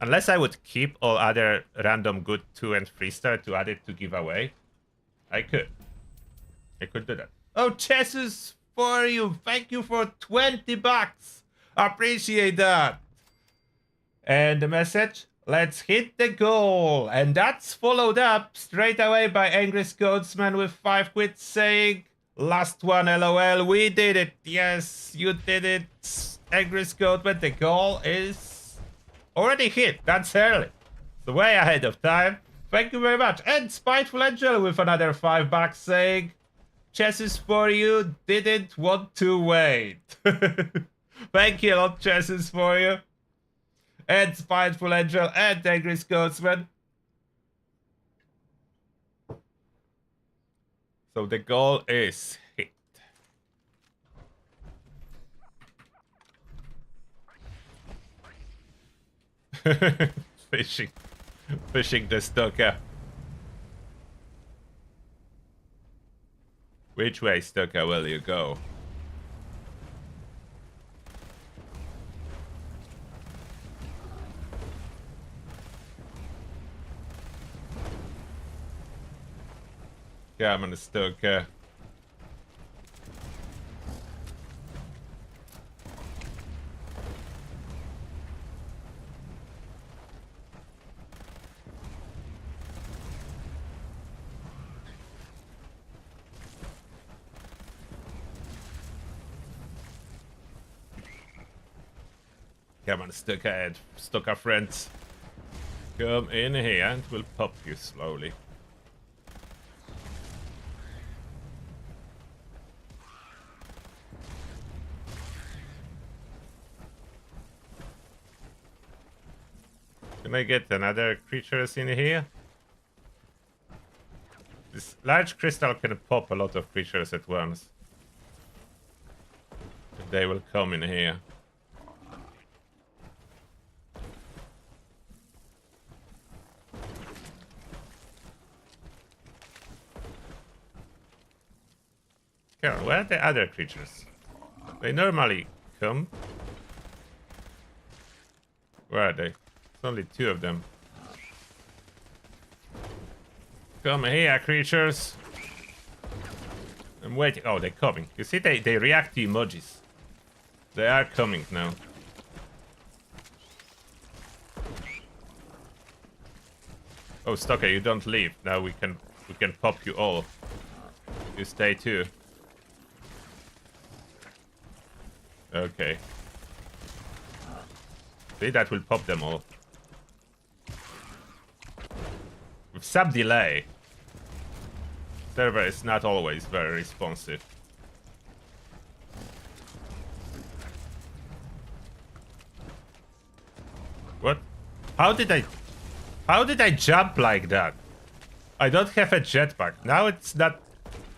Unless I would keep all other random good 2 and 3 star to add it to give away. I could do that. Oh, chesses for you. Thank you for $20. Appreciate that. And the message, let's hit the goal. And that's followed up straight away by Angry Scotsman with 5 quid saying, last one, LOL. We did it. Yes, you did it. Angry Scotsman, the goal is already hit. That's early. So way ahead of time. Thank you very much. And Spiteful Angel with another $5 saying, chesses for you, didn't want to wait. Thank you a lot, chesses for you. And Spiteful Angel and Angry Scotsman. So the goal is hit. Fishing the Stoker. Which way, Stoker, will you go? Come on, Stoker. Come on, Stoker friends. Come in here and we'll pop you slowly. Can I get another creatures in here? Large crystal can pop a lot of creatures at once. They will come in here. Carol, where are the other creatures? They normally come. Where are they? There's only 2 of them. Come here, creatures. I'm waiting. Oh, they're coming. You see, they react to emojis. They are coming now. Oh, Stocker, you don't leave. Now we can pop you all. You stay too. Okay. See, that will pop them all. With some delay. Server is not always very responsive. What? How did I jump like that? I don't have a jetpack. Now it's not...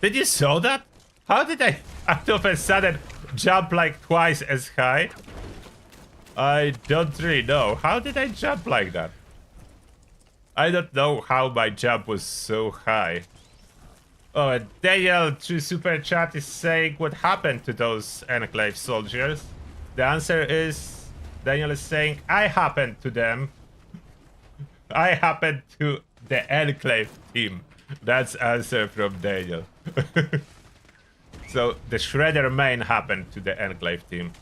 Did you saw that? How did I out of a sudden jump like twice as high? I don't really know. How did I jump like that? I don't know how my jump was so high. Oh, and Daniel through Super Chat is saying what happened to those Enclave soldiers. The answer is, Daniel is saying, I happened to them. I happened to the Enclave team. That's answer from Daniel. So the Shredder main happened to the Enclave team.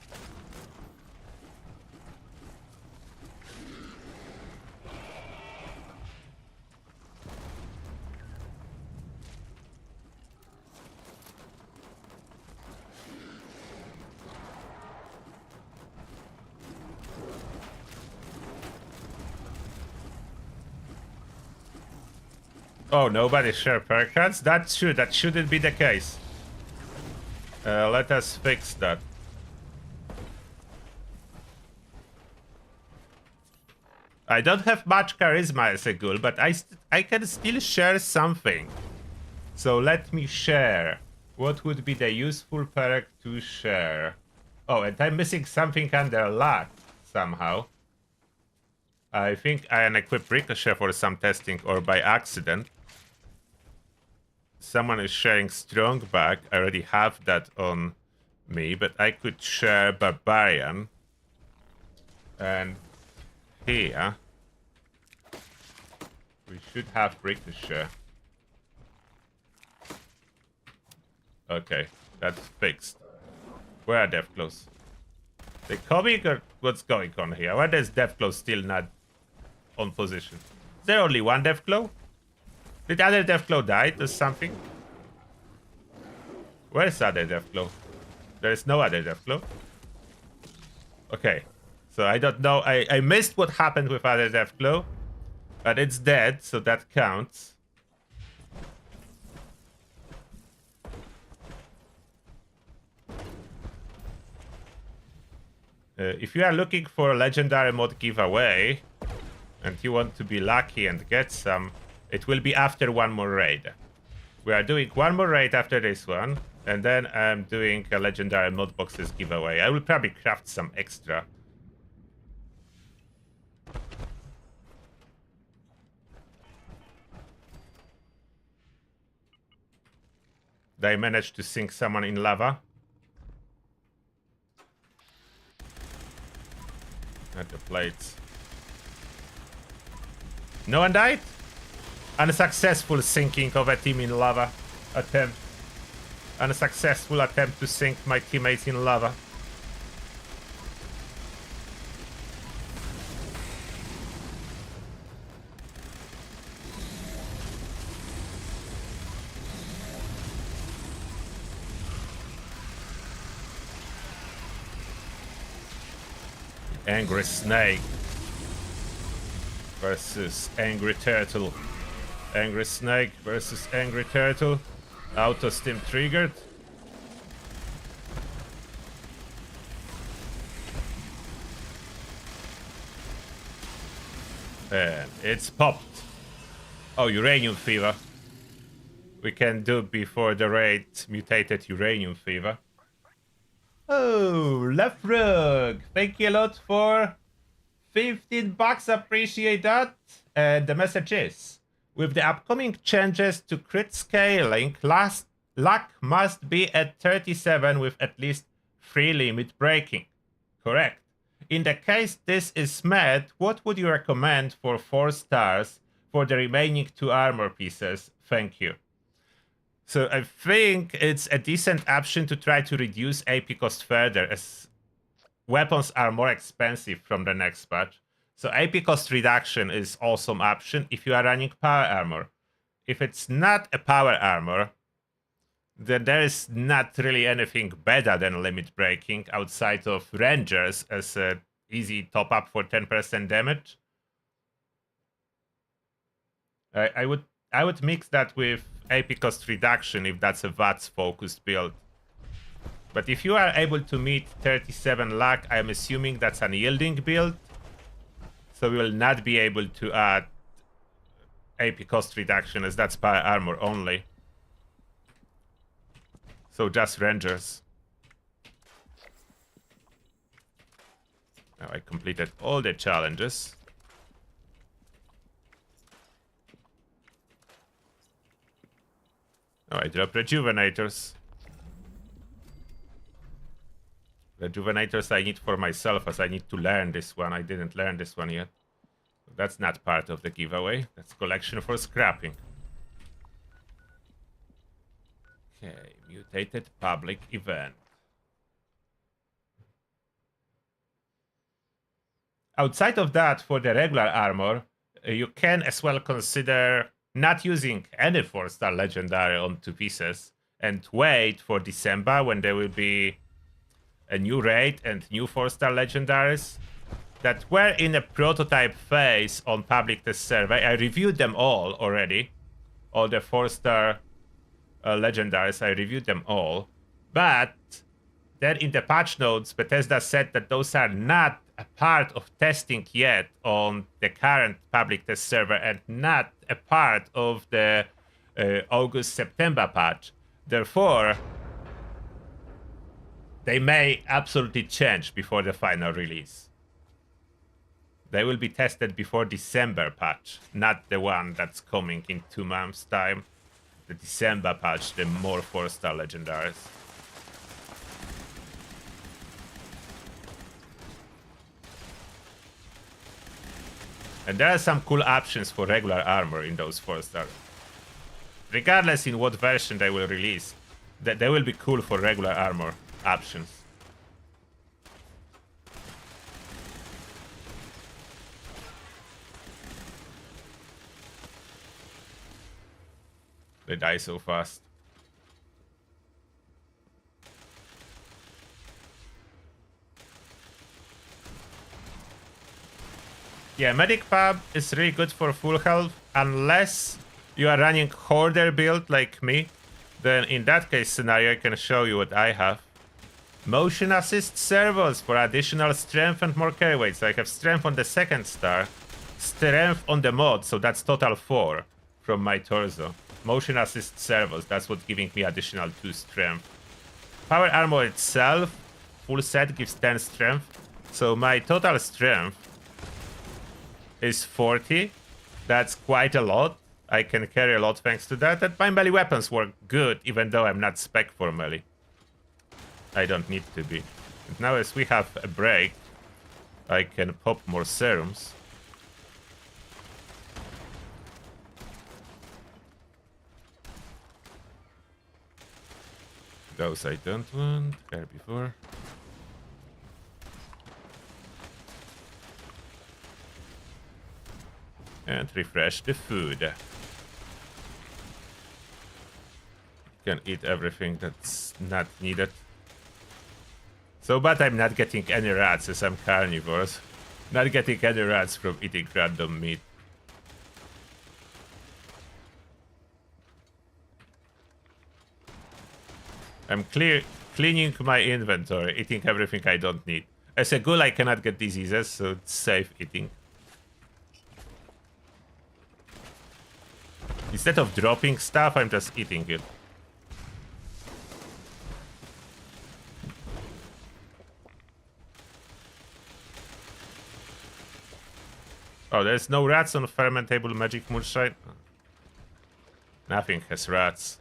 Oh, nobody share perk cards? That's true. That shouldn't be the case. Let us fix that. I don't have much charisma as a ghoul, but I can still share something. So let me share. What would be the useful perk to share? Oh, and I'm missing something under luck somehow. I think I unequipped Ricochet for some testing or by accident. Someone is sharing strong back. I already have that on me, but I could share Barbarian. And here we should have Ricochet. Okay, that's fixed. Where are Deathclaws? They coming or what's going on here? Why is Deathclaw still not on position? Is there only one Deathclaw? Did other Deathclaw die or something? Where's other Deathclaw? There is no other Deathclaw. Okay, so I don't know. I missed what happened with other Deathclaw, but it's dead, so that counts. If you are looking for a legendary mod giveaway and you want to be lucky and get some, it will be after one more raid. We are doing one more raid after this one, and then I'm doing a legendary mod boxes giveaway. I will probably craft some extra. Did I manage to sink someone in lava? At the plates. No one died? Unsuccessful sinking of a team in lava attempt. Unsuccessful attempt to sink my teammates in lava. Angry snake versus angry turtle. Angry snake versus angry turtle. Auto steam triggered. And it's popped. Oh, uranium fever. we can do before the raid mutated uranium fever. Oh, Left Rug, thank you a lot for 15 bucks, appreciate that. And the message is, with the upcoming changes to crit scaling, luck must be at 37 with at least 3 limit breaking. Correct. In the case this is met, what would you recommend for 4 stars for the remaining 2 armor pieces? Thank you. So I think it's a decent option to try to reduce AP cost further, as weapons are more expensive from the next patch. So AP cost reduction is awesome option if you are running power armor. If it's not a power armor, then there is not really anything better than limit breaking outside of Rangers as an easy top up for 10% damage. I would mix that with AP cost reduction if that's a VATS focused build. But if you are able to meet 37 luck, I'm assuming that's an yielding build. So we will not be able to add AP cost reduction, as that's power armor only. So just Rangers. Now I completed all the challenges. Now I drop Rejuvenators. Rejuvenators I need for myself, as I need to learn this one. I didn't learn this one yet. That's not part of the giveaway. That's collection for scrapping. Okay, mutated public event. Outside of that, for the regular armor, you can as well consider not using any 4-star legendary on 2 pieces and wait for December when there will be a new raid and new 4-star legendaries that were in a prototype phase on public test survey. I reviewed them all already. All the 4-star legendaries, I reviewed them all. But then in the patch notes, Bethesda said that those are not a part of testing yet on the current public test server and not a part of the August-September patch. Therefore, they may absolutely change before the final release. They will be tested before December patch, not the one that's coming in 2 months' time. The December patch, the more 4-star legendaries. And there are some cool options for regular armor in those 4-star. Regardless in what version they will release, they will be cool for regular armor options. They die so fast. Yeah, Medic Pub is really good for full health unless you are running Hoarder build like me. Then in that case scenario, I can show you what I have. Motion assist servos for additional strength and more carry weight. So I have strength on the 2nd star, strength on the mod, so that's total 4 from my torso. Motion assist servos, that's what's giving me additional 2 strength. Power armor itself, full set, gives 10 strength. So my total strength is 40. That's quite a lot. I can carry a lot thanks to that. And my melee weapons work good, even though I'm not spec for melee. I don't need to be. And now as we have a break, I can pop more serums. Those I don't want. Herbivore. And refresh the food. Can eat everything that's not needed. So, but I'm not getting any rats as I'm carnivores. Not getting any rats from eating random meat. I'm cleaning my inventory, eating everything I don't need. As a ghoul, I cannot get diseases, so it's safe eating. Instead of dropping stuff, I'm just eating it. Oh, there's no rats on fermentable magic moonshine. Nothing has rats.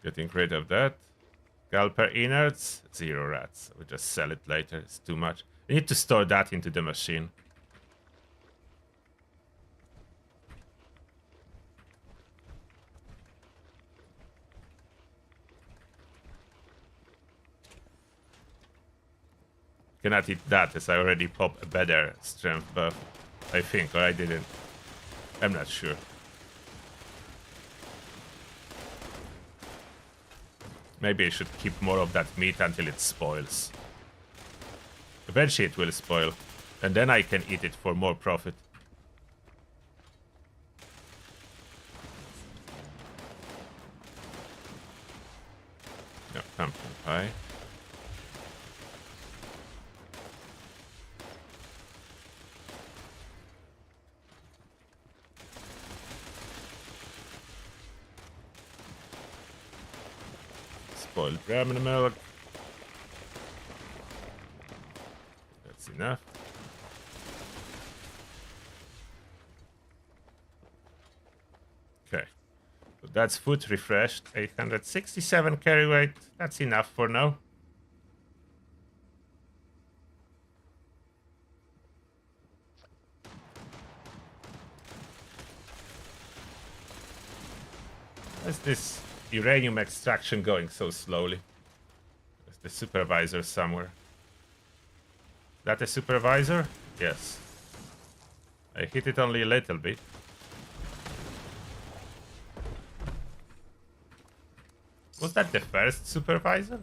Getting rid of that. Galper innards, 0 rats. We'll just sell it later, it's too much. I need to store that into the machine. Cannot eat that as I already popped a better strength buff. I think, or I didn't. I'm not sure. Maybe I should keep more of that meat until it spoils. Eventually it will spoil, and then I can eat it for more profit. No, pumpkin pie. Spoiled ramen milk. That's enough. Okay. So that's food refreshed. 867 carry weight. That's enough for now. What's this uranium extraction going so slowly? There's the supervisor somewhere. Is that a supervisor? Yes. I hit it only a little bit. Was that the first supervisor?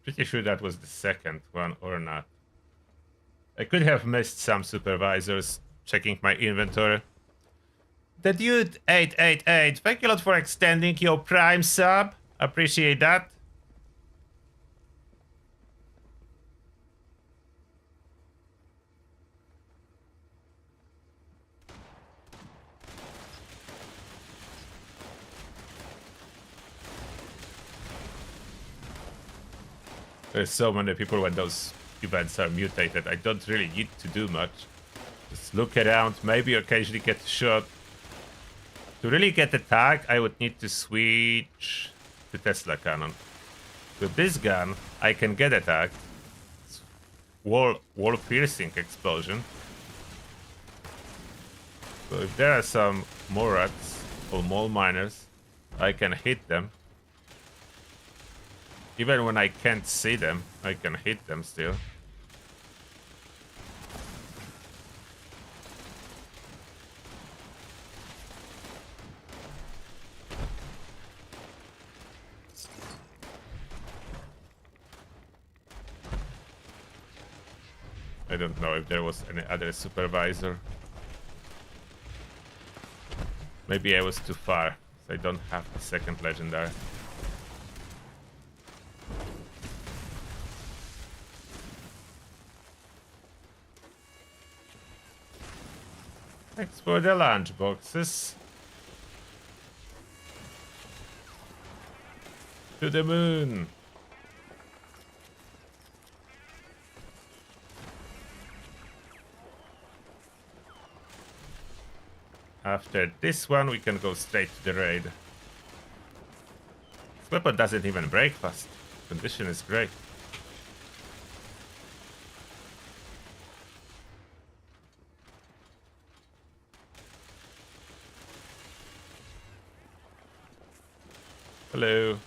Pretty sure that was the second one or not. I could have missed some supervisors. Checking my inventory. The dude 888. Thank you a lot for extending your Prime sub. Appreciate that. There's so many people when those events are mutated. I don't really need to do much. Just look around, maybe occasionally get shot. To really get a tag, I would need to switch to Tesla cannon. With this gun, I can get attacked. Wall piercing explosion. So if there are some more rats or mole miners, I can hit them. Even when I can't see them, I can hit them still. I don't know if there was any other supervisor. Maybe I was too far, so I don't have the second legendary. Thanks for the lunch boxes. To the moon. After this one, we can go straight to the raid. This weapon doesn't even break fast. Condition is great. Hello.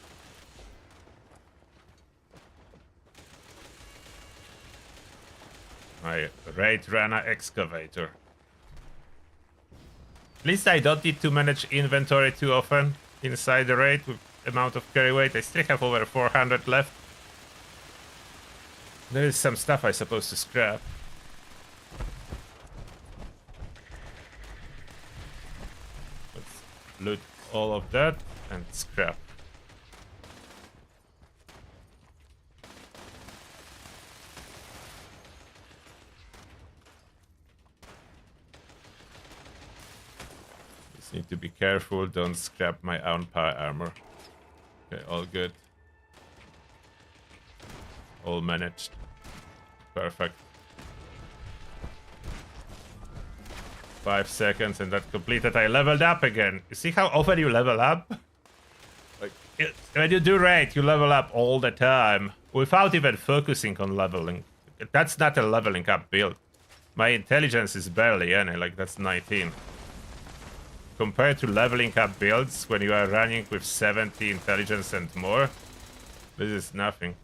My Raid Rana excavator. At least I don't need to manage inventory too often inside the raid with amount of carry weight. I still have over 400 left. There is some stuff I'm supposed to scrap. Let's loot all of that and scrap. Just need to be careful, don't scrap my own power armor. Okay, all good. All managed. Perfect. 5 seconds and that completed. I leveled up again. You see how often you level up? Like, when you do raid, you level up all the time without even focusing on leveling. That's not a leveling up build. My intelligence is barely any, like that's 19. Compared to leveling up builds when you are running with 70 intelligence and more, this is nothing.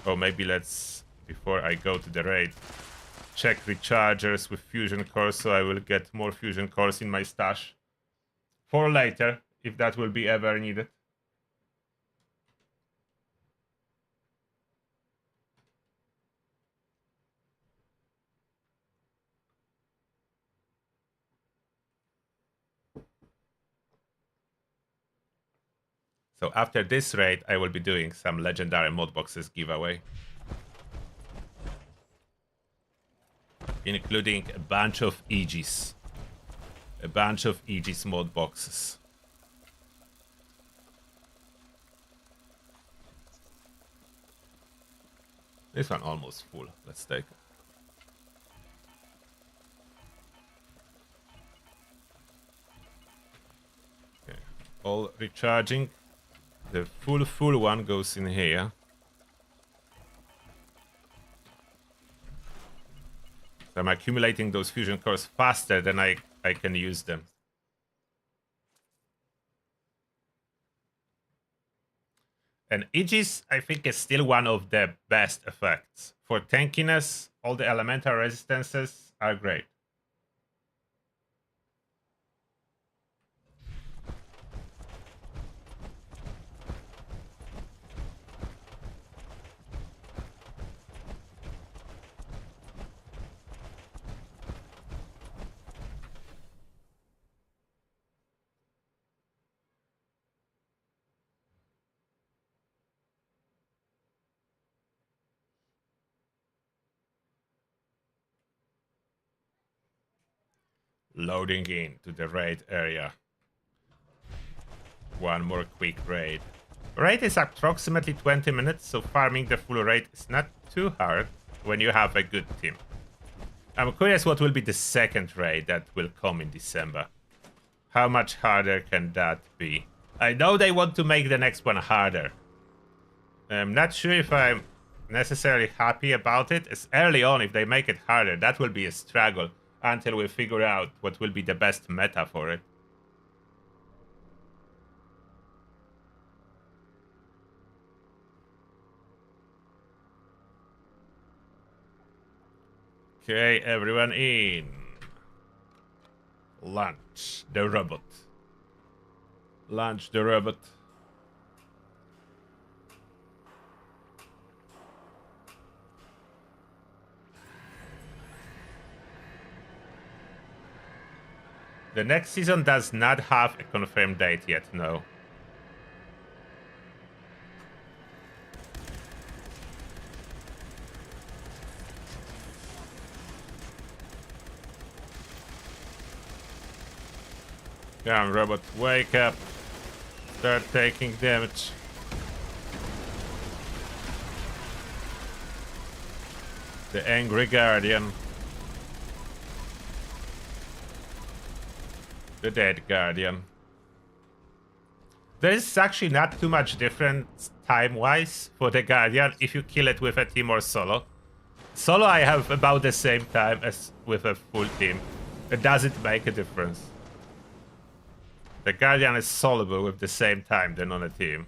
Oh, maybe let's, before I go to the raid, check rechargers with fusion cores so I will get more fusion cores in my stash for later, if that will be ever needed. So after this raid, I will be doing some legendary mod boxes giveaway, including a bunch of Aegis. A bunch of Aegis mod boxes. This one almost full. Let's take it. Okay. All recharging. The full one goes in here. So I'm accumulating those fusion cores faster than I can use them. And Aegis, I think, is still one of the best effects. For tankiness, all the elemental resistances are great. Loading in to the raid area. One more quick raid. Raid is approximately 20 minutes, so farming the full raid is not too hard when you have a good team. I'm curious what will be the second raid that will come in December. How much harder can that be? I know they want to make the next one harder. I'm not sure if I'm necessarily happy about it. It's early on. If they make it harder, that will be a struggle until we figure out what will be the best meta for it. Okay, everyone in. Launch the robot. Launch the robot. The next season does not have a confirmed date yet, no. Come on, robot, wake up. Start taking damage. The angry guardian. The dead guardian. There is actually not too much difference time-wise for the guardian if you kill it with a team or solo. Solo I have about the same time as with a full team. It doesn't make a difference. The guardian is soloable with the same time than on a team.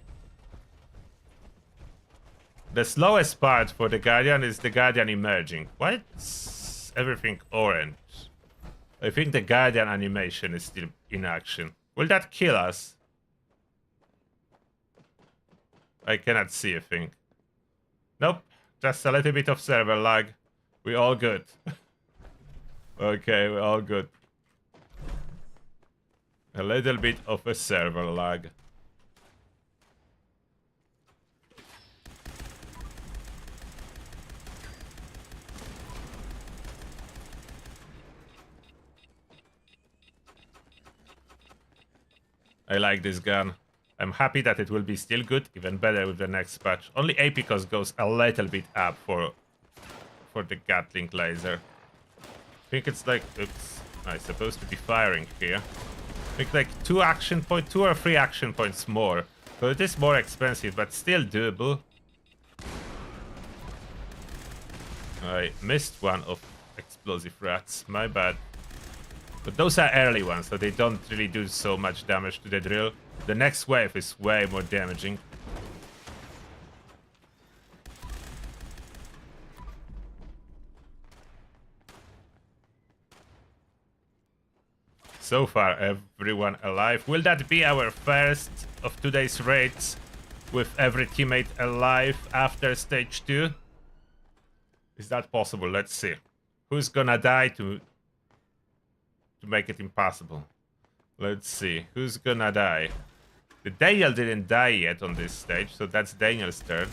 The slowest part for the guardian is the guardian emerging. Why is everything orange? I think the guardian animation is still in action. Will that kill us? I cannot see a thing. Nope, just a little bit of server lag. We all good. Okay, we're all good. A little bit of a server lag. I like this gun. I'm happy that it will be still good, even better with the next patch. Only AP cost goes a little bit up for the Gatling laser. I think it's like, oops, I'm supposed to be firing here. I think like 2 or 3 action points more. So it is more expensive, but still doable. I missed one of explosive rats, my bad. But those are early ones, so they don't really do so much damage to the drill. The next wave is way more damaging. So far, everyone alive. Will that be our first of today's raids with every teammate alive after stage 2? Is that possible? Let's see. Who's gonna die to make it impossible? Let's see. Who's gonna die? The Daniel didn't die yet on this stage, so that's Daniel's turn.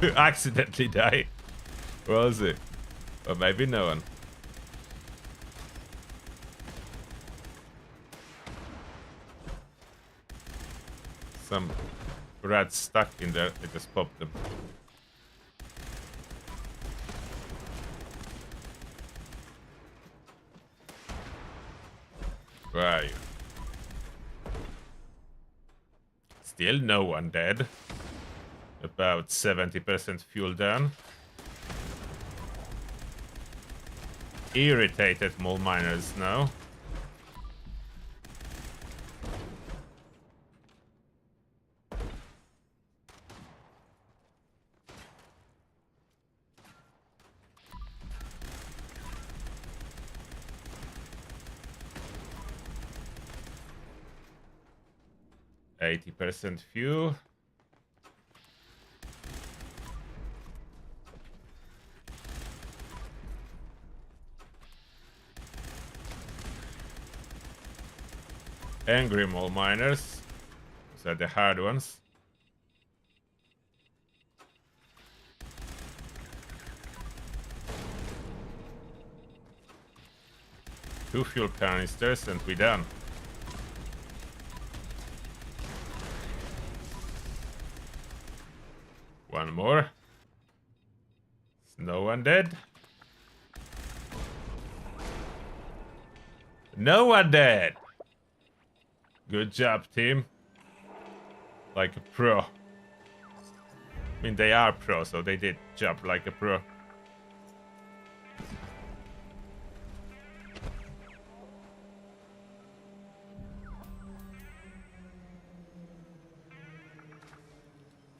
To accidentally die. Where was it? Or maybe no one. Some rats stuck in there. I just popped them. Where are you? Still no one dead. About 70% fuel down. Irritated mole miners now. %80 fuel. Angry mole miners. Those are the hard ones. Two fuel canisters and we're done. One more. Is no one dead? No one dead! Good job, team. Like a pro. I mean, they are pro, so they did jump like a pro.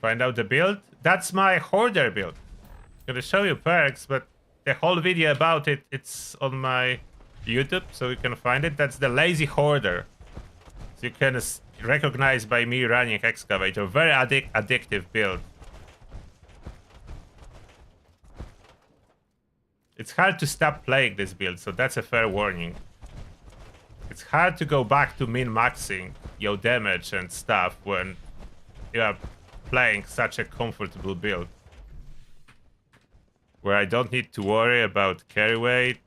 Find out the build? That's my hoarder build. I'm gonna show you perks, but the whole video about it, it's on my YouTube, so you can find it. That's the lazy hoarder. So you can recognize by me running excavator. Very addictive build. It's hard to stop playing this build, so that's a fair warning. It's hard to go back to min-maxing your damage and stuff when you are playing such a comfortable build. Where I don't need to worry about carry weight.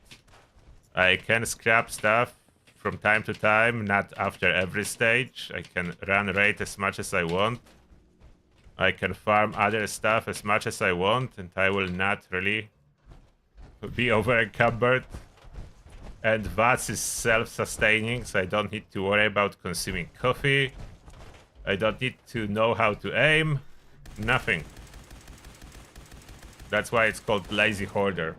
I can scrap stuff from time to time, not after every stage. I can run raid as much as I want. I can farm other stuff as much as I want, and I will not really be over encumbered. And VATS is self-sustaining, so I don't need to worry about consuming coffee. I don't need to know how to aim. Nothing. That's why it's called lazy hoarder.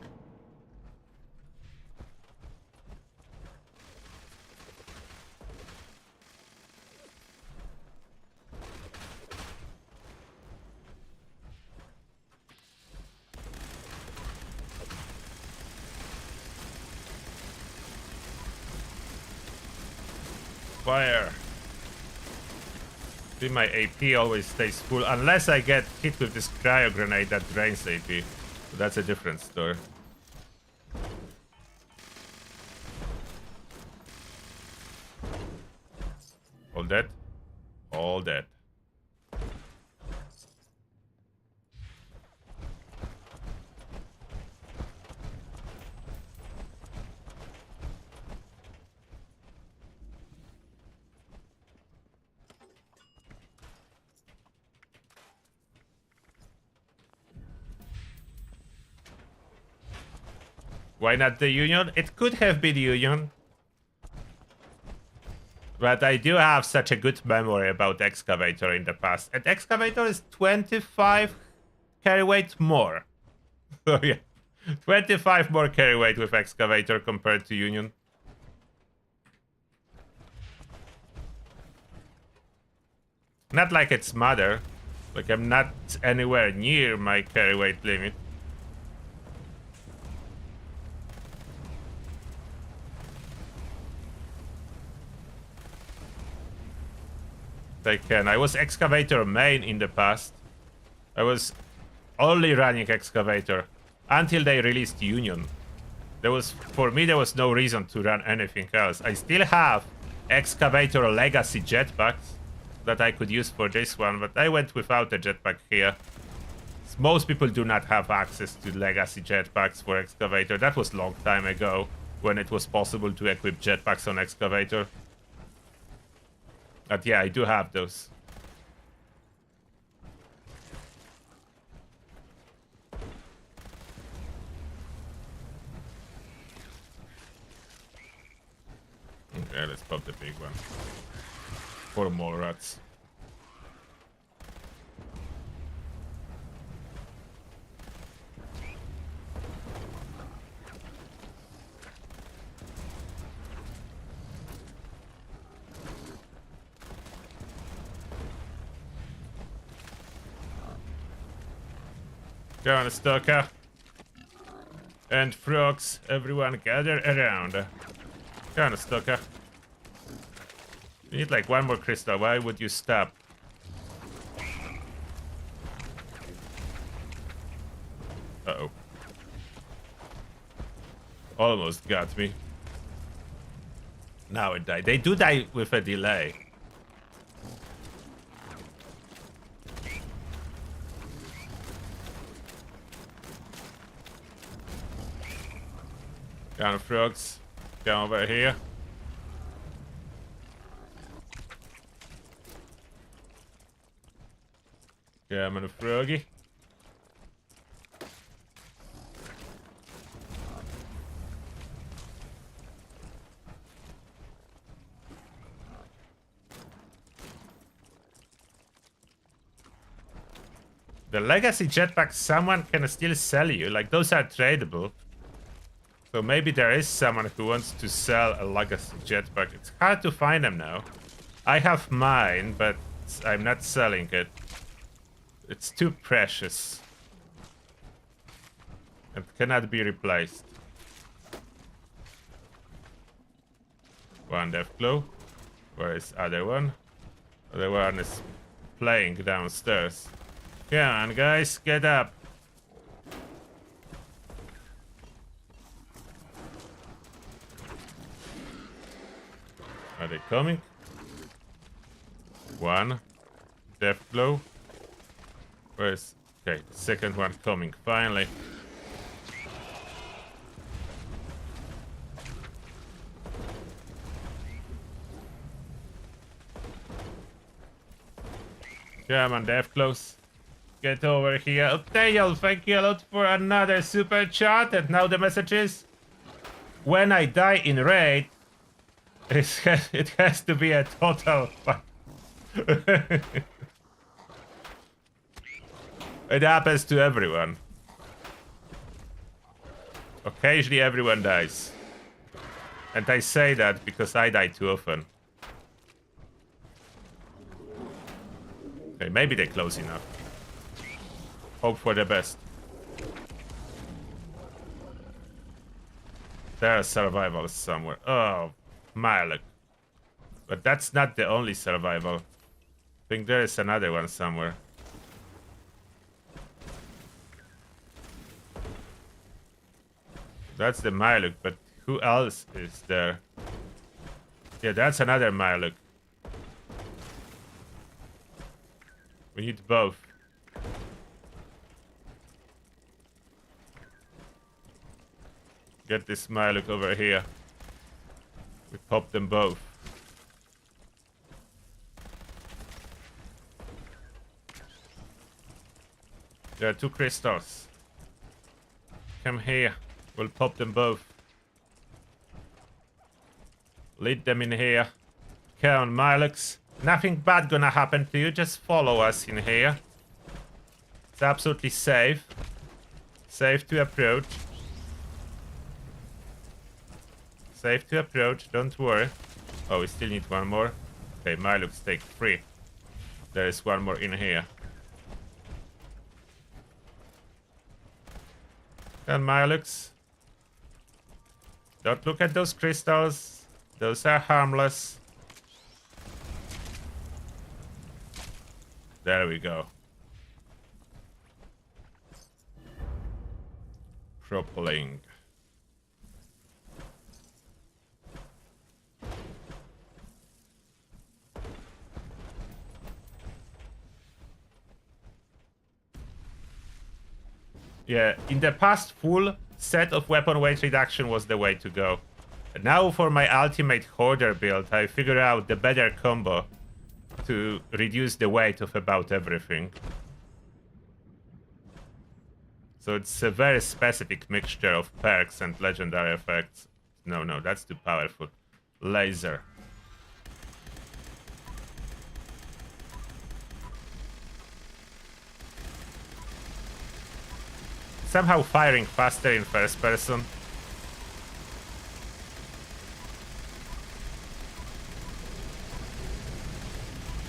Fire. See, my AP always stays full unless I get hit with this cryo grenade that drains AP. So that's a different story. All dead. All dead. Why not the Union? It could have been Union. But I do have such a good memory about Excavator in the past. And Excavator is 25 carry weight more. So yeah, 25 more carry weight with Excavator compared to Union. Not like it's mother. Like I'm not anywhere near my carry weight limit. I was Excavator main in the past. I was only running Excavator until they released Union. For me, there was no reason to run anything else. I still have Excavator Legacy jetpacks that I could use for this one, but I went without a jetpack here. Most people do not have access to Legacy jetpacks for Excavator. That was a long time ago when it was possible to equip jetpacks on Excavator. But yeah, I do have those. Okay, let's pop the big one. 4 more rats. Go on, Stalker. And frogs, everyone gather around. Go on, Stalker. You need like one more crystal. Why would you stop? Uh-oh. Almost got me. Now it died. They do die with a delay. Down frogs. Come over here. Come on, froggy. The legacy jetpacks someone can still sell you. Like, those are tradable. So maybe there is someone who wants to sell a legacy jetpack. It's hard to find them now. I have mine, but I'm not selling it. It's too precious. It cannot be replaced. One Deathglow. Where is other one? Other one is playing downstairs. Come on, guys, get up. Are they coming? One. Deathglow. Where's... Okay, second one coming, finally. Come on, Deathglows. Get over here. Oh, Tail, thank you a lot for another super chat. And now the message is... When I die in raid, it has to be a total... It happens to everyone. Occasionally everyone dies. And I say that because I die too often. Okay, maybe they're close enough. Hope for the best. There are survivals somewhere. Oh, my luck. But that's not the only survival. I think there is another one somewhere. That's the Myluk, but who else is there? Yeah, that's another Myluk. We need both. Get this Myluk over here. We pop them both. There are 2 crystals. Come here. We'll pop them both. Lead them in here. Come on, Mylux. Nothing bad gonna happen to you. Just follow us in here. It's absolutely safe. Safe to approach. Safe to approach, don't worry. Oh, we still need one more. Okay, Mylux, take 3. There is one more in here. And Mylux. Don't look at those crystals. Those are harmless. There we go. Propelling. Yeah, in the past, full set of weapon weight reduction was the way to go. Now for my ultimate hoarder build, I figured out the better combo to reduce the weight of about everything. So it's a very specific mixture of perks and legendary effects. No, that's too powerful. Laser. Somehow firing faster in first person.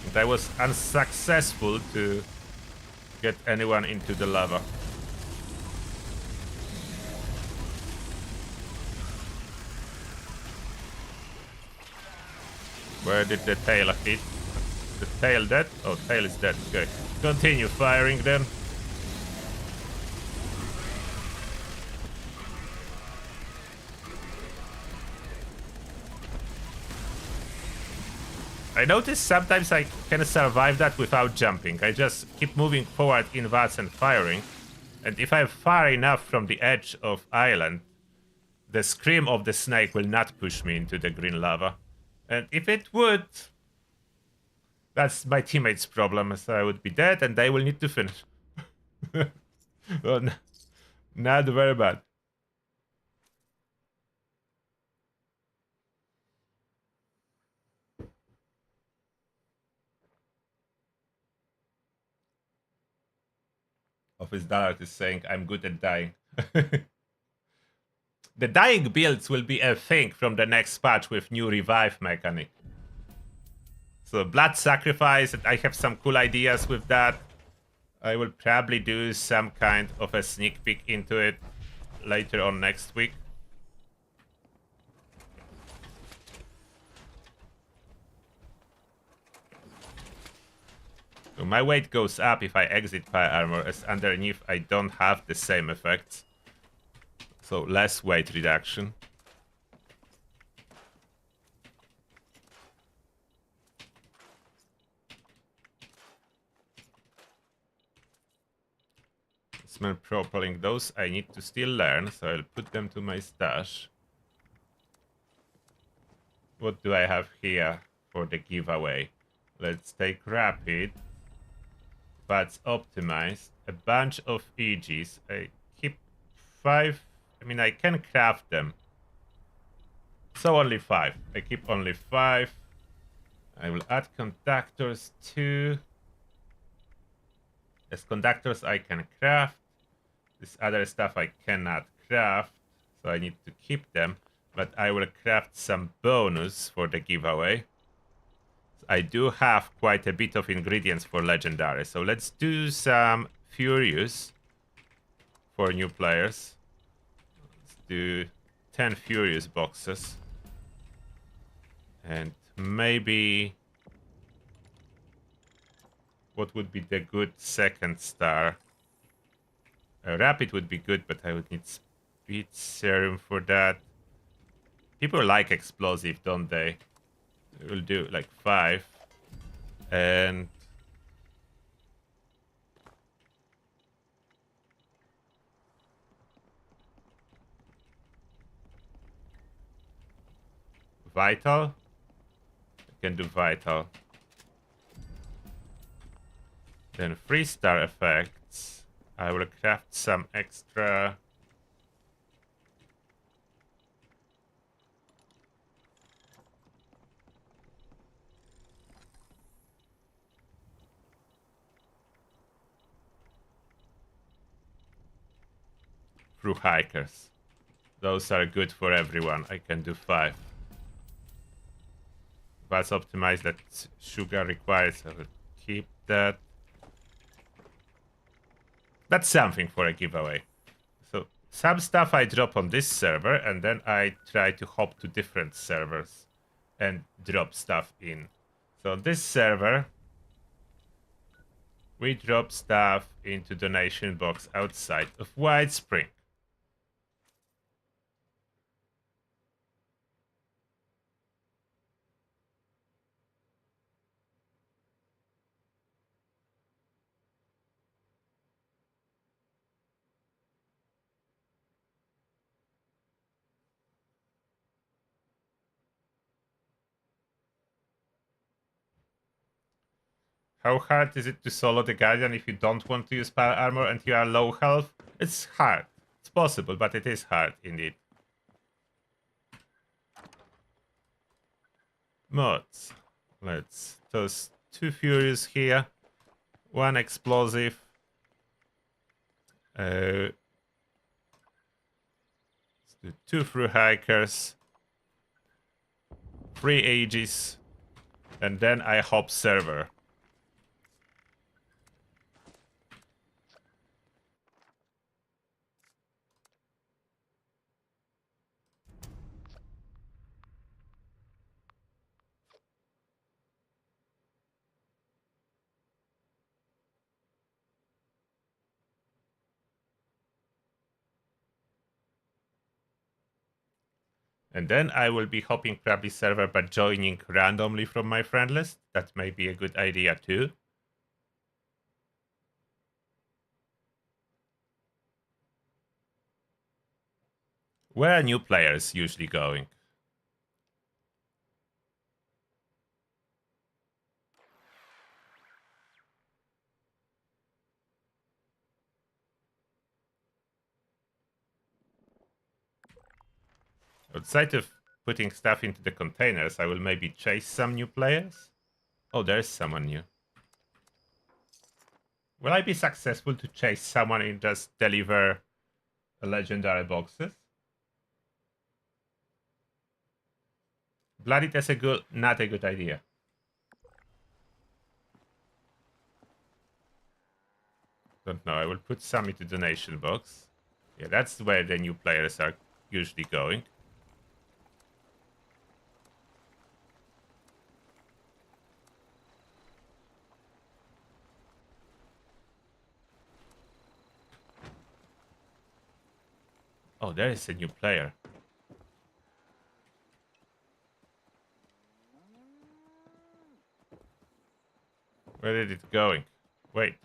And I was unsuccessful to get anyone into the lava. Where did the tail hit? The tail dead? Oh, tail is dead. Okay. Continue firing then. I notice sometimes I can survive that without jumping. I just keep moving forward in VATS and firing. And if I'm far enough from the edge of island, the scream of the snake will not push me into the green lava. And if it would, that's my teammates' problem, so I would be dead and they will need to finish. Well, not very bad. Office Dallard is saying, I'm good at dying. The dying builds will be a thing from the next patch with new revive mechanic. So blood sacrifice, I have some cool ideas with that. I will probably do some kind of a sneak peek into it later on next week. So my weight goes up if I exit fire armor, as underneath I don't have the same effects. So less weight reduction. Smell propelling, those I need to still learn, so I'll put them to my stash. What do I have here for the giveaway? Let's take rapid. But optimized. A bunch of EGs. I keep 5. I mean, I can craft them. So only 5. I keep only 5. I will add conductors too. As conductors I can craft. This other stuff I cannot craft. So I need to keep them. But I will craft some bonus for the giveaway. I do have quite a bit of ingredients for legendary. So let's do some Furious for new players. Let's do 10 Furious boxes. And maybe... what would be the good second star? Rapid would be good, but I would need speed serum for that. People like explosive, don't they? We'll do like 5. And Vital. I can do vital. Then 3-star effects. I will craft some extra. Through hikers. Those are good for everyone. I can do 5. Let's optimize that sugar requires. I will keep that. That's something for a giveaway. So some stuff I drop on this server, and then I try to hop to different servers and drop stuff in. So on this server, we drop stuff into donation box outside of White Spring. How hard is it to solo the Guardian if you don't want to use power armor and you are low health? It's hard. It's possible, but it is hard indeed. Mods. Let's toss 2 Furious here. 1 explosive. 2 through hikers. 3 ages. And then I hop server. And then I will be hopping probably server but joining randomly from my friend list. That may be a good idea too. Where are new players usually going? Outside of putting stuff into the containers, I will maybe chase some new players. Oh, there's someone new. Will I be successful to chase someone and just deliver legendary boxes? Bloody, that's not a good idea. Don't know. I will put some into donation box. Yeah, that's where the new players are usually going. Oh, there is a new player. Where is it going? Wait.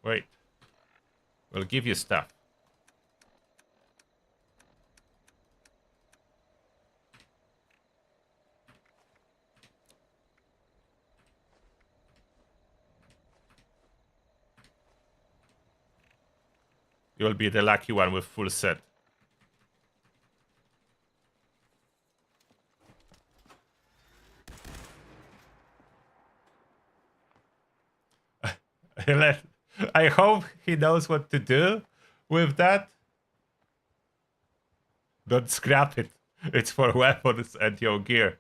Wait. We'll give you stuff. You'll be the lucky one with full set. I hope he knows what to do with that. Don't scrap it. It's for weapons and your gear.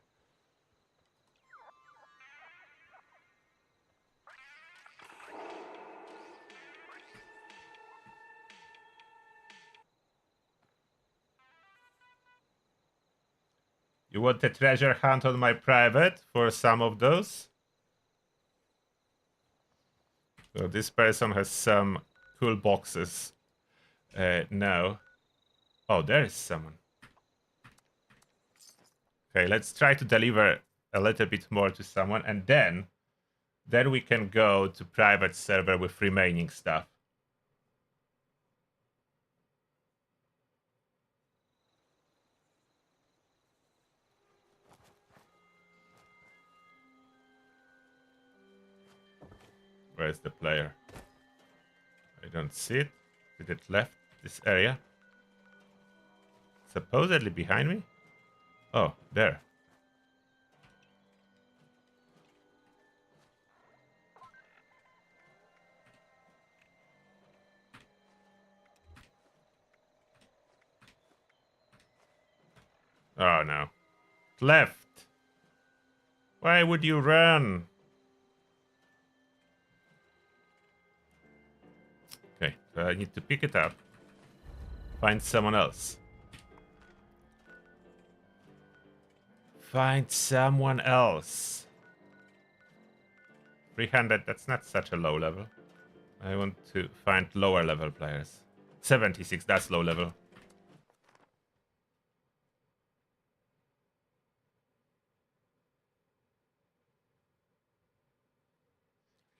You want a treasure hunt on my private for some of those? So this person has some cool boxes. No. Oh, there is someone. Okay, let's try to deliver a little bit more to someone, and then we can go to private server with remaining stuff. Where's the player? I don't see it. Did it left this area? Supposedly behind me? Oh, there. Oh no. Left. Why would you run? Okay, so I need to pick it up. Find someone else. Find someone else. 300, that's not such a low level. I want to find lower level players. 76, that's low level.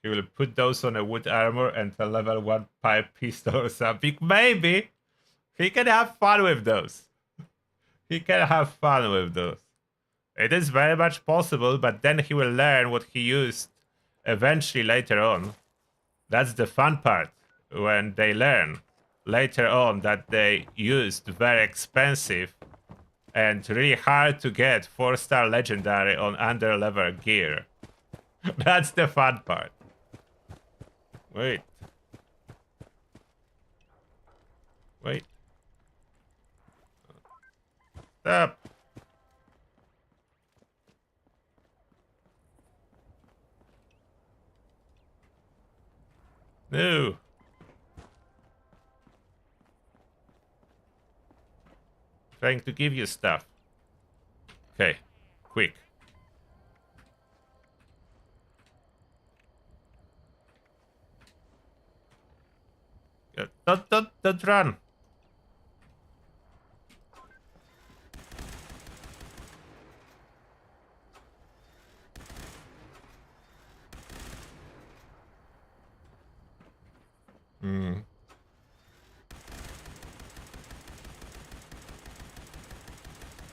He will put those on a wood armor and a level 1 pipe pistol or something. Maybe! He can have fun with those. He can have fun with those. It is very much possible, but then he will learn what he used eventually later on. That's the fun part, when they learn later on that they used very expensive and really hard to get 4-star legendary on under-level gear. That's the fun part. Wait. Wait. Stop. No. Trying to give you stuff. Okay. Quick. Don't run.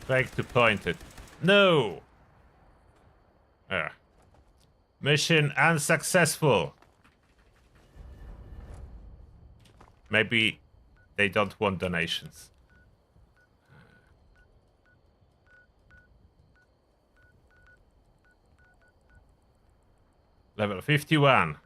Trying to point it. No. Mission unsuccessful. Maybe they don't want donations. Level 51.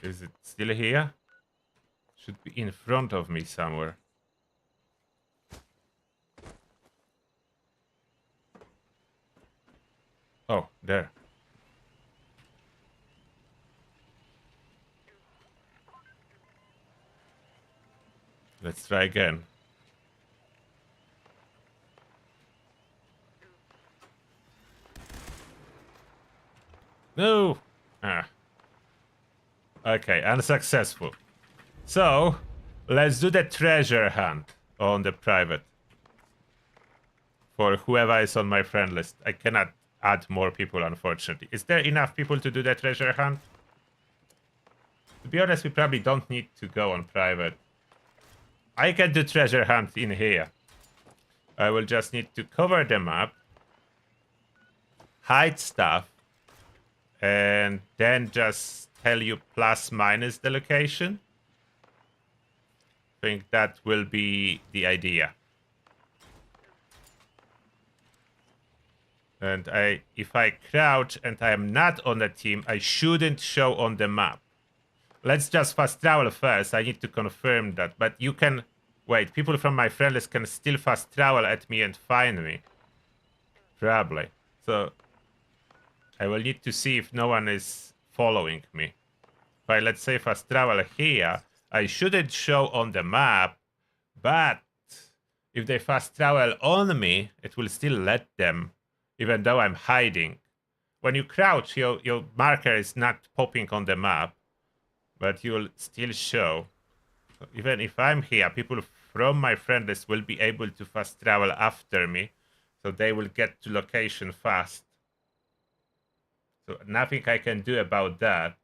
Is it still here? Should be in front of me somewhere. Oh, there. Let's try again. No! Okay, unsuccessful. So, let's do the treasure hunt on the private. For whoever is on my friend list. I cannot add more people, unfortunately. Is there enough people to do the treasure hunt? To be honest, we probably don't need to go on private. I can do treasure hunt in here. I will just need to cover the map, hide stuff, and then just tell you plus minus the location. I think that will be the idea. And if I crouch and I am not on the team, I shouldn't show on the map. Let's just fast travel first. I need to confirm that. But you can... Wait, people from my friend list can still fast travel at me and find me. Probably. So, I will need to see if no one is following me. If I, let's say, fast travel here, I shouldn't show on the map, but if they fast travel on me, it will still let them, even though I'm hiding. When you crouch, your marker is not popping on the map, but you'll still show. Even if I'm here, people from my friend list will be able to fast travel after me So they will get to location fast. So nothing I can do about that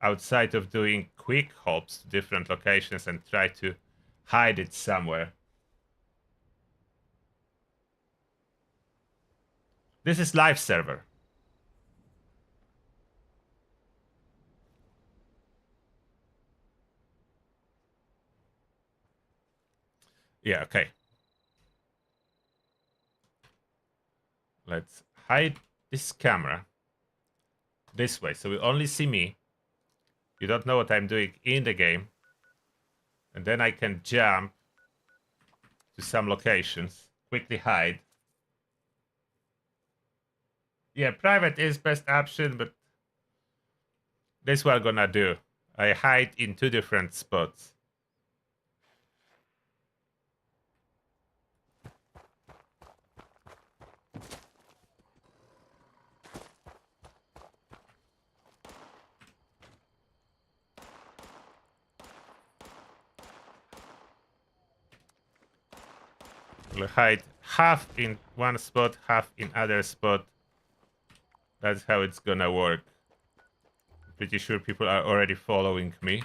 outside of doing quick hops to different locations and try to hide it somewhere. This is live server. Yeah, okay. Let's hide this camera this way, so you only see me. You don't know what I'm doing in the game. And then I can jump to some locations, quickly hide. Yeah, private is best option, but this is what I'm gonna do. I hide in 2 different spots. We'll hide half in one spot, half in other spot. That's how it's gonna work. I'm pretty sure people are already following me.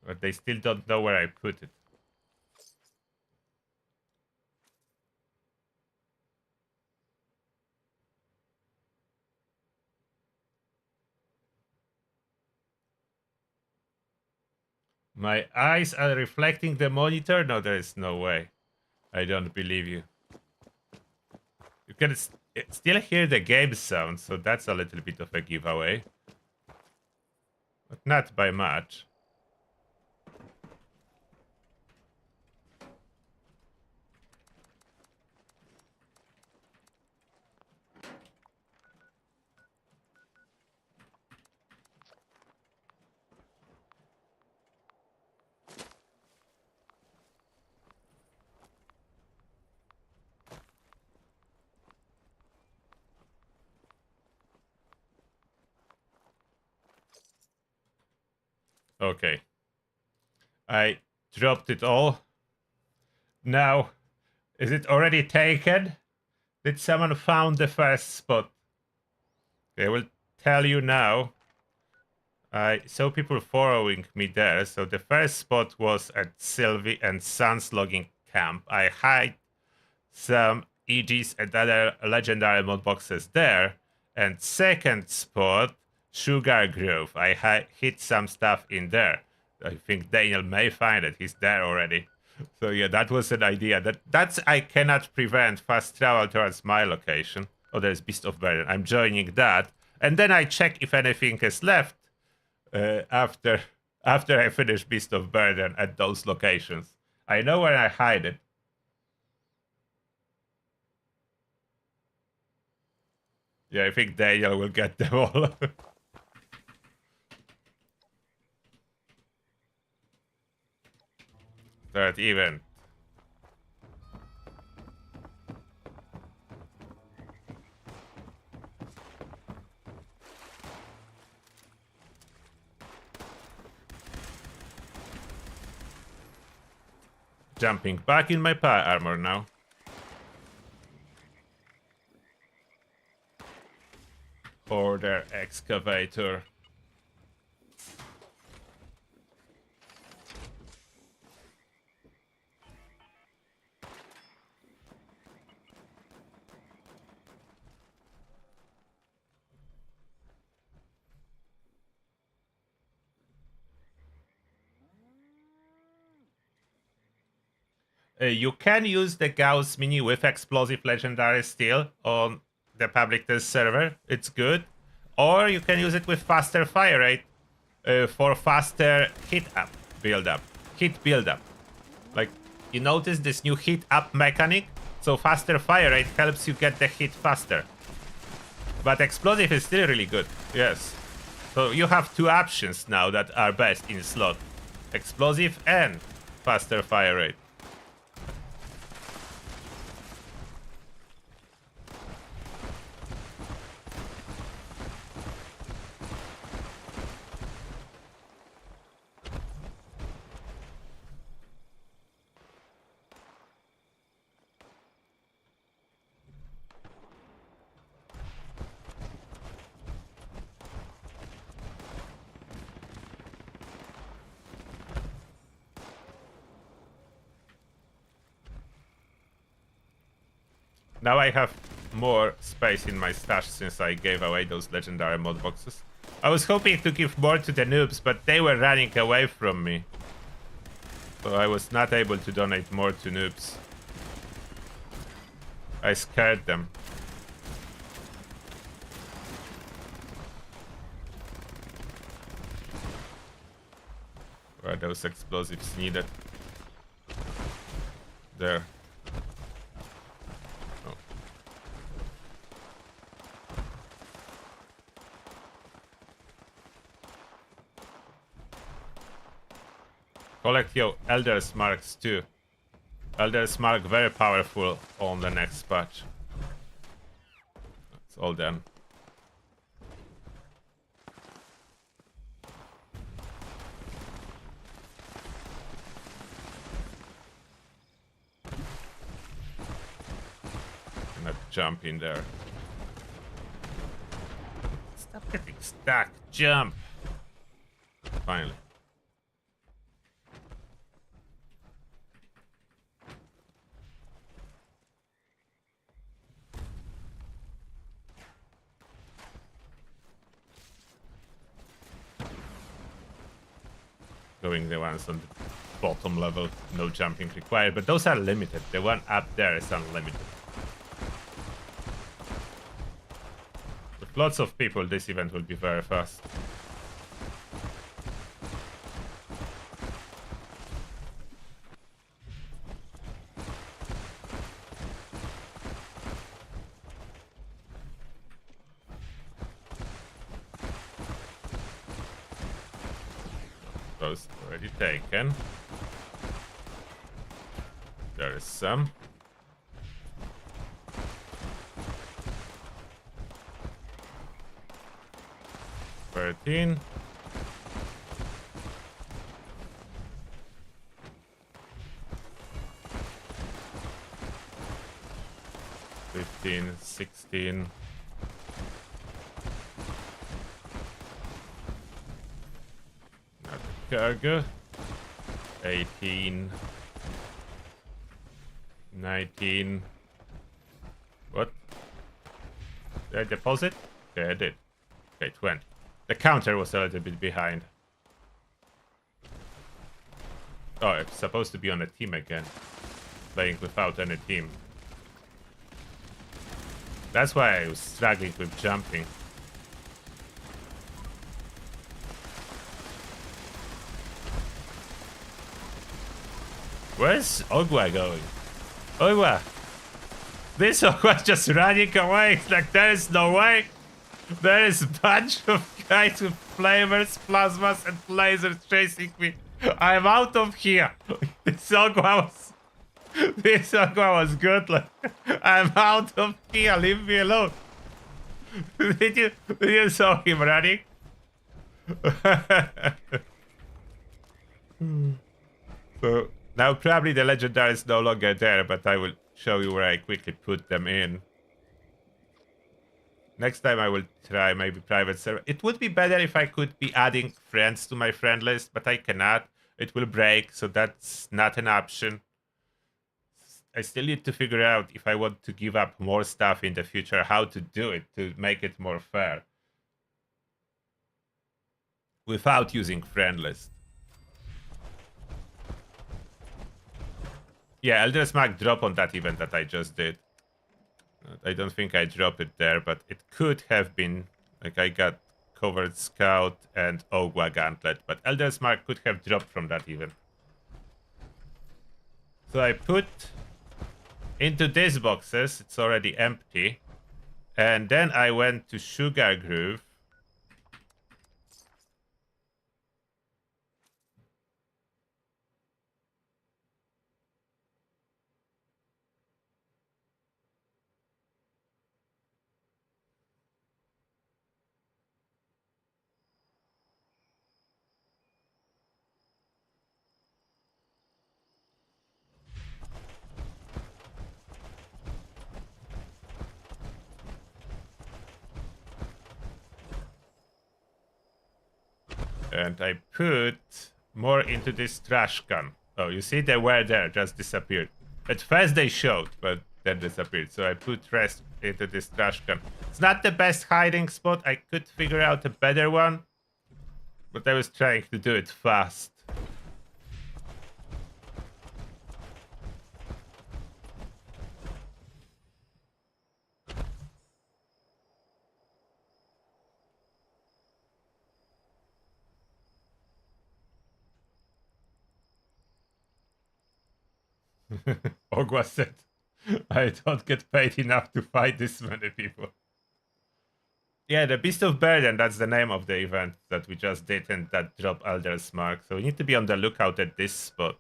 But they still don't know where I put it. My eyes are reflecting the monitor? No, there is no way. I don't believe you. You can still hear the game sound, so that's a little bit of a giveaway. But not by much. Okay. I dropped it all. Now, is it already taken? Did someone found the first spot? I will tell you now. I saw people following me there. So the first spot was at Sylvie and Sons logging camp. I hide some EGs and other legendary mod boxes there. And second spot, Sugar Grove. I hid some stuff in there. I think Daniel may find it. He's there already. So yeah, that was an idea. That's I cannot prevent fast travel towards my location. Oh, there's Beast of Burden. I'm joining that, and then I check if anything is left after I finish Beast of Burden at those locations. I know where I hide it. Yeah, I think Daniel will get them all. Third event. Jumping back in my power armor now. Order excavator. You can use the Gauss Mini with explosive legendary still on the public test server. It's good. Or you can use it with faster fire rate for faster hit up build-up. Hit build-up. Like, you notice this new hit up mechanic? So faster fire rate helps you get the hit faster. But explosive is still really good. Yes. So you have 2 options now that are best in slot. Explosive and faster fire rate. Now I have more space in my stash since I gave away those legendary mod boxes. I was hoping to give more to the noobs, but they were running away from me. So I was not able to donate more to noobs. I scared them. Where are those explosives needed? There. Oh. Collect your Elder's Marks too. Elder's Mark very powerful on the next patch. That's all done. Cannot jump in there. Stop getting stuck. Jump. Finally. Going the ones on the bottom level, no jumping required, but those are limited. The one up there is unlimited. With lots of people, this event will be very fast. Those already taken. There is some. $13. $15, $16. Cargo. 18. 19. What? Did I deposit? Okay, I did. Okay, 20. The counter was a little bit behind. Oh, it's supposed to be on a team again. Playing without any team. That's why I was struggling with jumping. Where's Ogwa going? Ogwa! This Ogwa's just running away. It's like there is no way. There is a bunch of guys with flamers, plasmas, and lasers chasing me. I'm out of here. This Ogwa was good. Like, I'm out of here. Leave me alone. Did you saw him running? So now probably the legendary is no longer there, but I will show you where I quickly put them in. Next time I will try maybe private server. It would be better if I could be adding friends to my friend list, but I cannot. It will break, so that's not an option. I still need to figure out if I want to give up more stuff in the future, how to do it to make it more fair. Without using friend list. Yeah, Elder's Mark drop on that event that I just did. I don't think I dropped it there, but it could have been. Like, I got Covered Scout and Ogwa Gauntlet, but Elder's Mark could have dropped from that event. So I put into these boxes, it's already empty. And then I went to Sugar Groove. And I put more into this trash can. Oh, you see, they were there, just disappeared. At first they showed, but then disappeared. So I put rest into this trash can. It's not the best hiding spot. I could figure out a better one, but I was trying to do it fast. Ogwa said, I don't get paid enough to fight this many people. Yeah, the Beast of Burden, that's the name of the event that we just did and that dropped Elder's Mark. So we need to be on the lookout at this spot.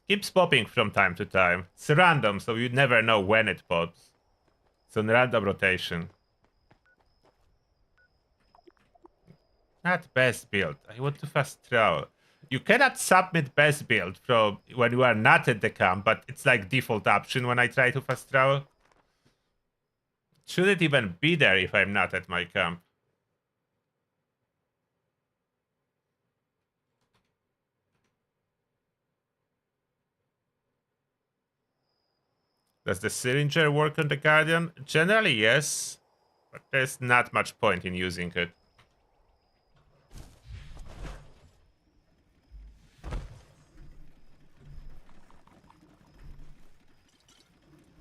Keeps popping from time to time. It's random, so you never know when it pops. It's on random rotation. Not best build. I want to fast travel. You cannot submit best build from when you are not at the camp, but it's like default option when I try to fast travel. Should it even be there if I'm not at my camp? Does the Syringer work on the Guardian? Generally, yes. But there's not much point in using it.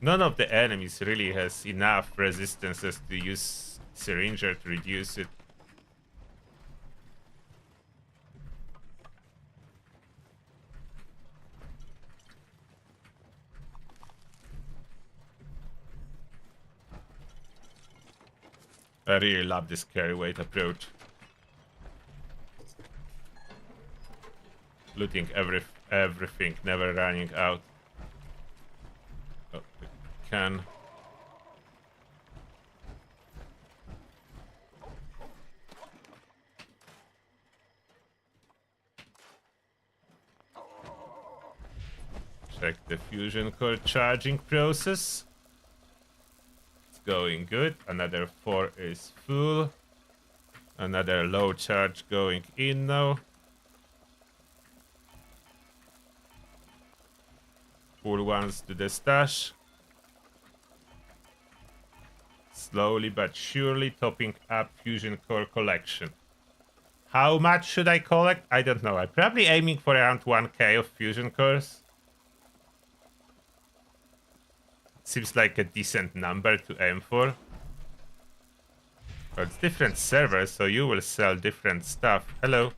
None of the enemies really has enough resistances to use Syringer to reduce it. I really love this carry weight approach. Looting everything, never running out. Oh, we can. Check the fusion core charging process. It's going good. Another 4 is full. Another low charge going in now. Full ones to the stash. Slowly but surely topping up fusion core collection. How much should I collect? I don't know. I'm probably aiming for around 1k of fusion cores. Seems like a decent number to aim for. But it's different servers, so you will sell different stuff. Hello.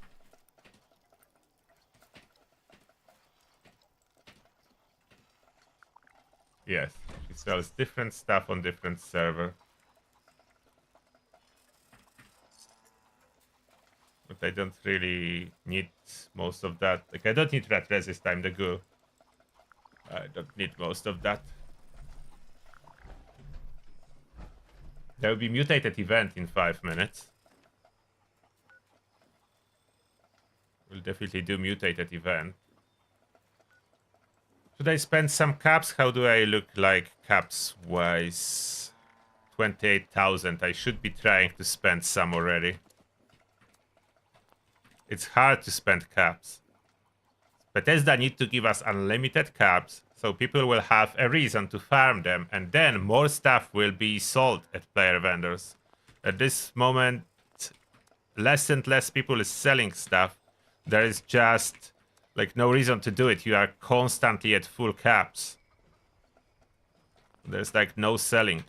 Yes, she sells different stuff on different server. But I don't really need most of that. Like, I don't need rat resist time the ghoul. I don't need most of that. There will be mutated event in 5 minutes. We'll definitely do mutated event. Should I spend some caps? How do I look like caps wise? 28,000. I should be trying to spend some already. It's hard to spend caps. Bethesda need to give us unlimited caps, so people will have a reason to farm them, and then more stuff will be sold at player vendors. At this moment, less and less people is selling stuff. There is just like no reason to do it. You are constantly at full caps. There's like no selling.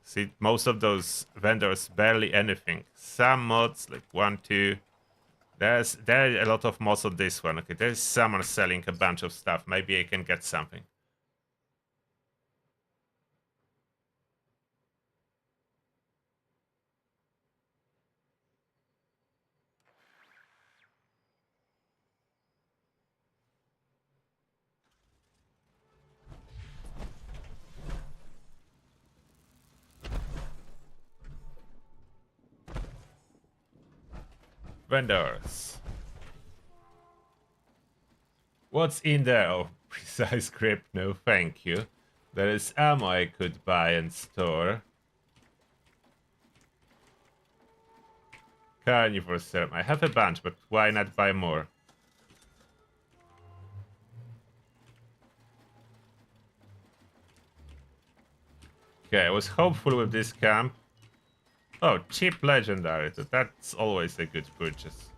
See, most of those vendors barely anything. Some mods, like 1, 2. There are a lot of mods on this one. Okay, there's someone selling a bunch of stuff. Maybe I can get something. Vendors. What's in there? Oh, precise grip. No, thank you. There is ammo I could buy and store. Carnivore serum. I have a bunch, but why not buy more? Okay, I was hopeful with this camp. Oh, cheap legendary. That's always a good purchase.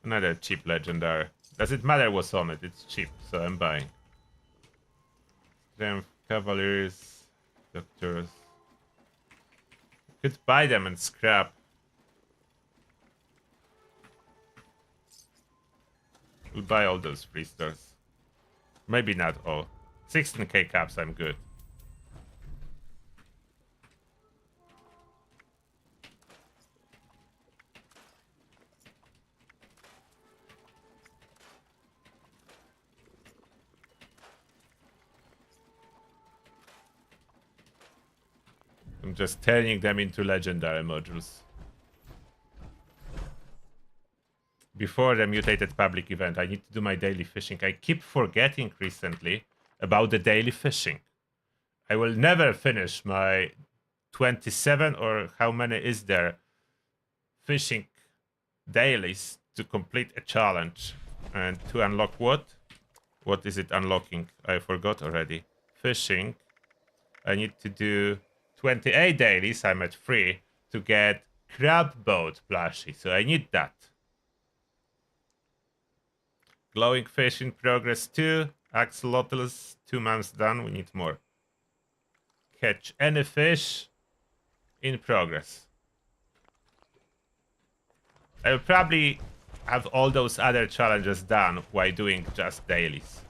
Another cheap legendary. Does it matter what's on it? It's cheap, so I'm buying. Then cavaliers, doctors. Could buy them and scrap. We'll buy all those 3-stars. Maybe not all. 16k caps, I'm good. I'm just turning them into legendary modules. Before the mutated public event, I need to do my daily fishing. I keep forgetting recently about the daily fishing. I will never finish my 27 or how many is there fishing dailies to complete a challenge. And to unlock what? What is it unlocking? I forgot already. Fishing. I need to do 28 dailies. I'm at 3 to get crab boat plushie. So I need that. Glowing fish in progress 2. Axolotls 2 months done. We need more. Catch any fish in progress. I will probably have all those other challenges done while doing just dailies.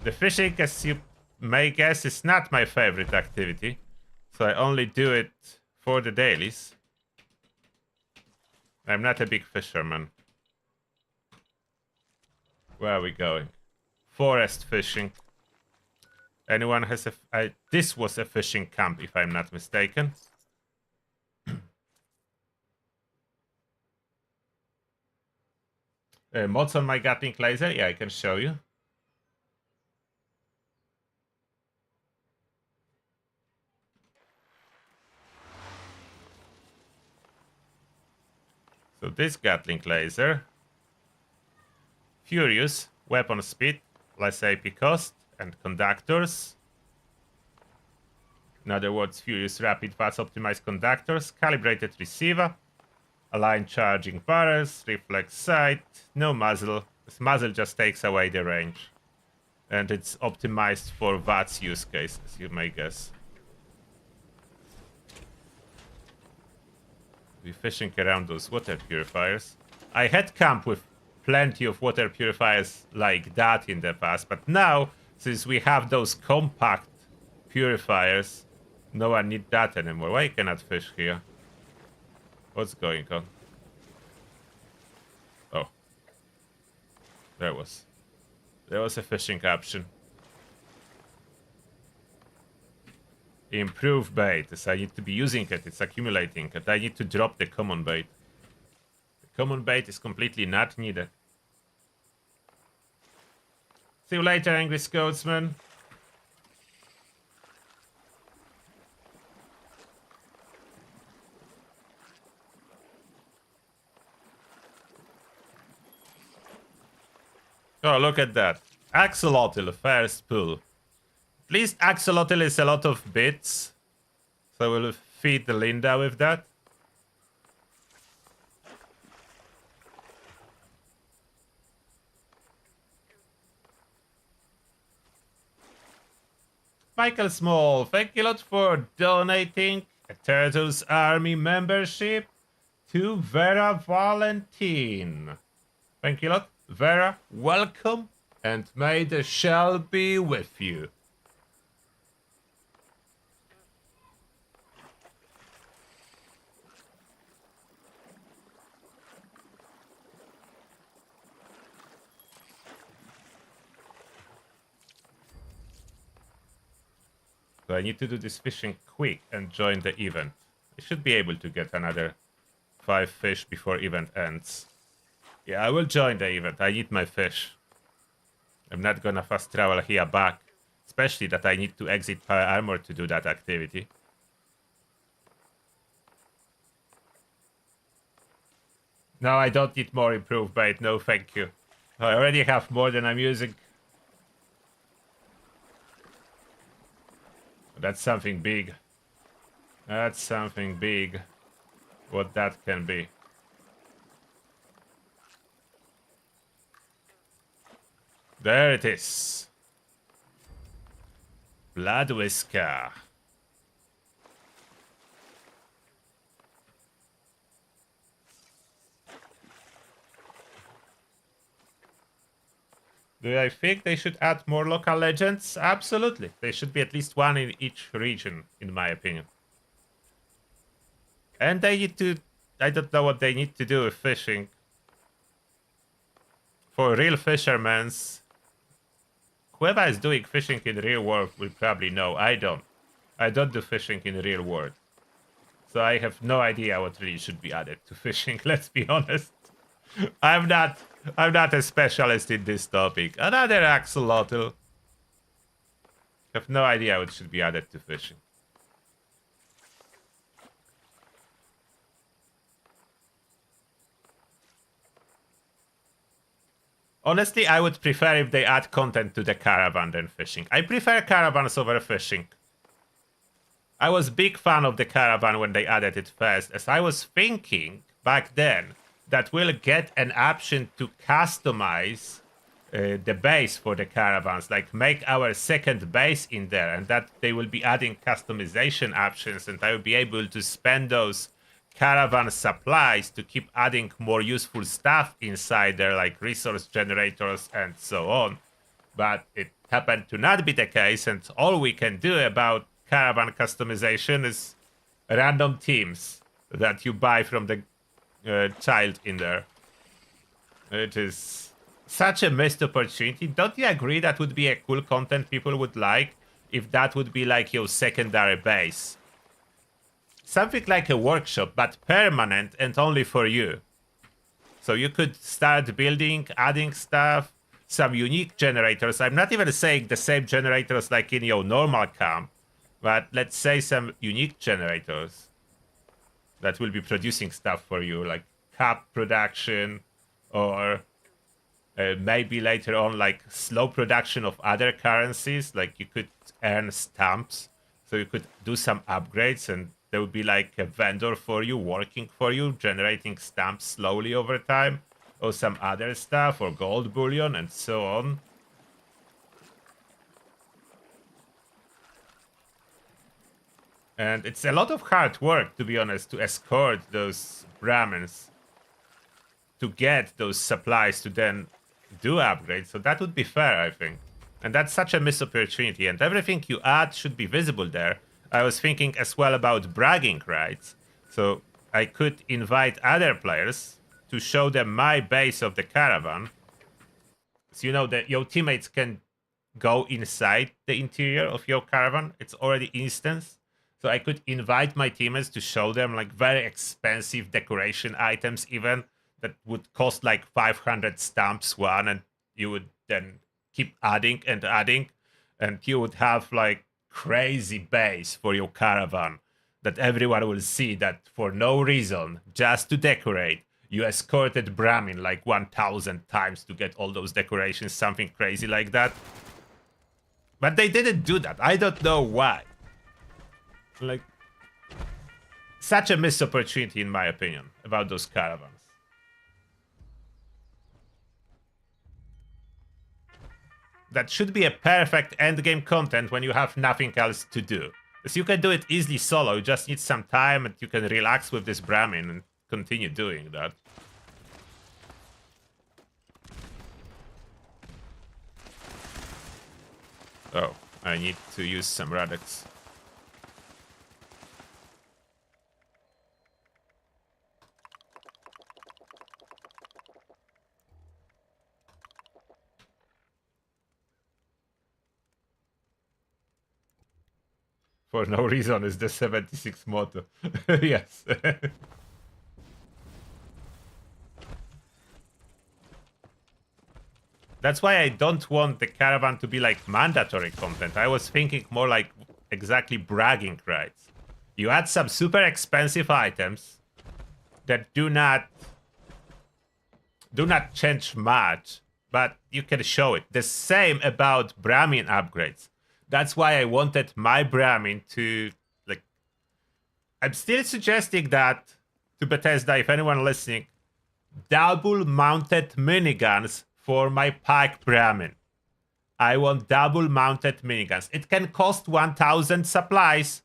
The fishing, as you may guess, is not my favorite activity, so I only do it for the dailies. I'm not a big fisherman. Where are we going? Forest fishing. Anyone has a... this was a fishing camp, if I'm not mistaken. Mods on my Gatling laser? Yeah, I can show you. So this Gatling laser, Furious, weapon speed, less AP cost, and conductors. In other words, Furious rapid fast optimized conductors, calibrated receiver, aligned charging barrels, reflex sight, no muzzle. This muzzle just takes away the range. And it's optimized for VATS use case, as you may guess. We're fishing around those water purifiers. I had camp with plenty of water purifiers like that in the past, but now, since we have those compact purifiers, no one need that anymore. Why cannot fish here? What's going on? Oh. There was a fishing option. Improve bait. As I need to be using it. It's accumulating. And I need to drop the common bait. The common bait is completely not needed. See you later, Angry Scotsman. Oh, look at that. Axolotl, first pull. At least Axolotl is a lot of bits. So we'll feed Linda with that. Michael Small, thank you a lot for donating a Turtles Army membership to Vera Valentine. Thank you a lot. Vera, welcome, and may the shell be with you. So I need to do this fishing quick and join the event. I should be able to get another 5 fish before event ends. Yeah, I will join the event. I need my fish. I'm not gonna fast travel here back. Especially that I need to exit power armor to do that activity. No, I don't need more improved bait. No, thank you. I already have more than I'm using. That's something big. That's something big. What that can be. There it is. Blood whisker. Do I think they should add more local legends? Absolutely. There should be at least one in each region, in my opinion. And they need to... I don't know what they need to do with fishing. For real fishermen, whoever is doing fishing in real world will probably know. I don't. I don't do fishing in real world. So I have no idea what really should be added to fishing, let's be honest. I'm not a specialist in this topic. Another axolotl. I have no idea what should be added to fishing. Honestly, I would prefer if they add content to the caravan than fishing. I prefer caravans over fishing. I was big fan of the caravan when they added it first, as I was thinking back then that we'll get an option to customize the base for the caravans, like make our second base in there, and that they will be adding customization options, and I will be able to spend those caravan supplies to keep adding more useful stuff inside there, like resource generators and so on. But it happened to not be the case, and all we can do about caravan customization is random teams that you buy from the child in there. It is such a missed opportunity. Don't you agree that would be a cool content people would like if that would be like your secondary base? Something like a workshop, but permanent and only for you. So you could start building, adding stuff, some unique generators. I'm not even saying the same generators like in your normal camp, but let's say some unique generators that will be producing stuff for you, like cap production, or maybe later on like slow production of other currencies. Like you could earn stamps, so you could do some upgrades, and there would be like a vendor for you, working for you, generating stamps slowly over time, or some other stuff, or gold bullion, and so on. And it's a lot of hard work, to be honest, to escort those Brahmins to get those supplies to then do upgrades. So that would be fair, I think. And that's such a missed opportunity. And everything you add should be visible there. I was thinking as well about bragging rights. So I could invite other players to show them my base of the caravan. So you know that your teammates can go inside the interior of your caravan. It's already instanced. So I could invite my teammates to show them like very expensive decoration items even that would cost like 500 stamps one, and you would then keep adding and adding, and you would have like crazy base for your caravan that everyone will see that for no reason, just to decorate, you escorted Brahmin like 1,000 times to get all those decorations, something crazy like that. But they didn't do that. I don't know why. Like, such a missed opportunity in my opinion about those caravans. That should be a perfect endgame content when you have nothing else to do. Because you can do it easily solo, you just need some time and you can relax with this Brahmin and continue doing that. Oh, I need to use some radix. For no reason is the 76 motto. Yes. That's why I don't want the caravan to be like mandatory content. I was thinking more like exactly bragging rights. You add some super expensive items that do not do not change much, but you can show it. The same about Brahmin upgrades. That's why I wanted my Brahmin to, like, I'm still suggesting that to Bethesda, if anyone listening, double mounted miniguns for my Pike Brahmin. I want double mounted miniguns. It can cost 1,000 supplies.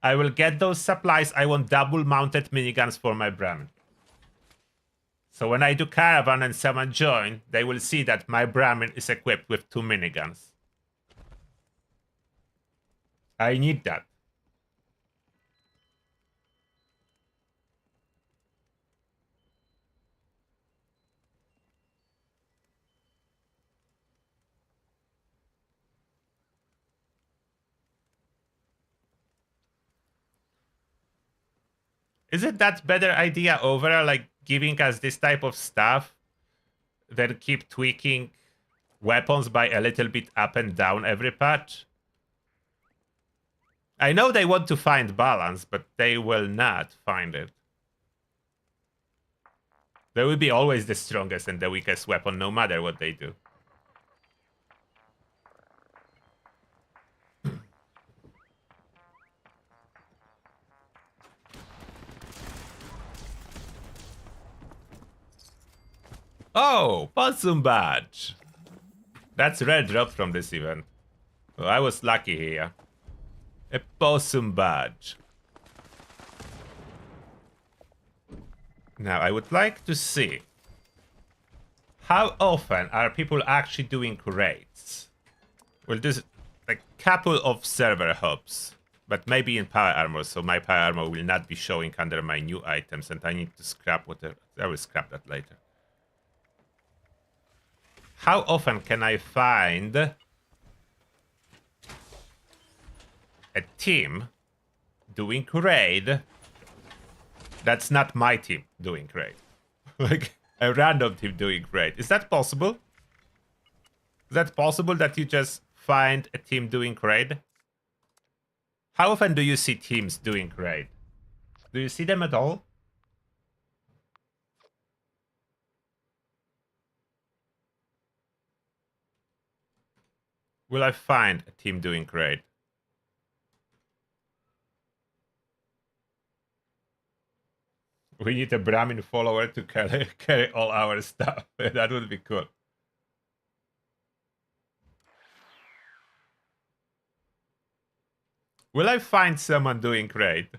I will get those supplies. I want double mounted miniguns for my Brahmin. So when I do caravan and someone join, they will see that my Brahmin is equipped with 2 miniguns. I need that. Isn't that better idea overall, like giving us this type of stuff, then keep tweaking weapons by a little bit up and down every patch? I know they want to find balance, but they will not find it. There will be always the strongest and the weakest weapon, no matter what they do. Oh, possum badge. That's rare drop from this event. Oh, I was lucky here. A possum badge. Now, I would like to see how often are people actually doing raids. Well, there's a couple of server hubs, but maybe in power armor, so my power armor will not be showing under my new items, and I need to scrap whatever. I will scrap that later. How often can I find a team doing raid that's not my team doing raid? Like a random team doing raid. Is that possible? Is that possible that you just find a team doing raid? How often do you see teams doing raid? Do you see them at all? Will I find a team doing raid? We need a Brahmin follower to carry all our stuff. That would be cool. Will I find someone doing raid?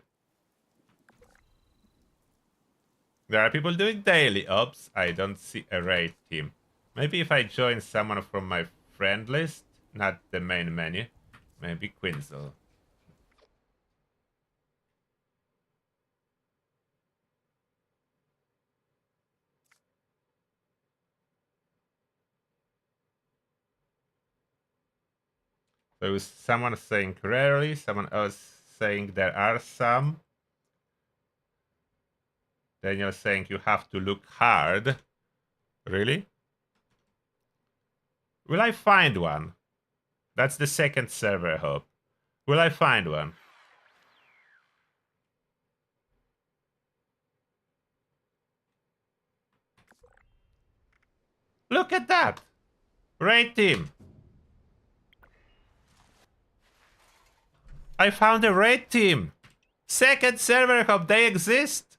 There are people doing daily ops. I don't see a raid team. Maybe if I join someone from my friend list, not the main menu. Maybe Quinzel. There was someone saying rarely, someone else saying there are some. Daniel saying you have to look hard. Really? Will I find one? That's the second server hub. Will I find one? Look at that! Raid team! I found a raid team! Second server hub, they exist!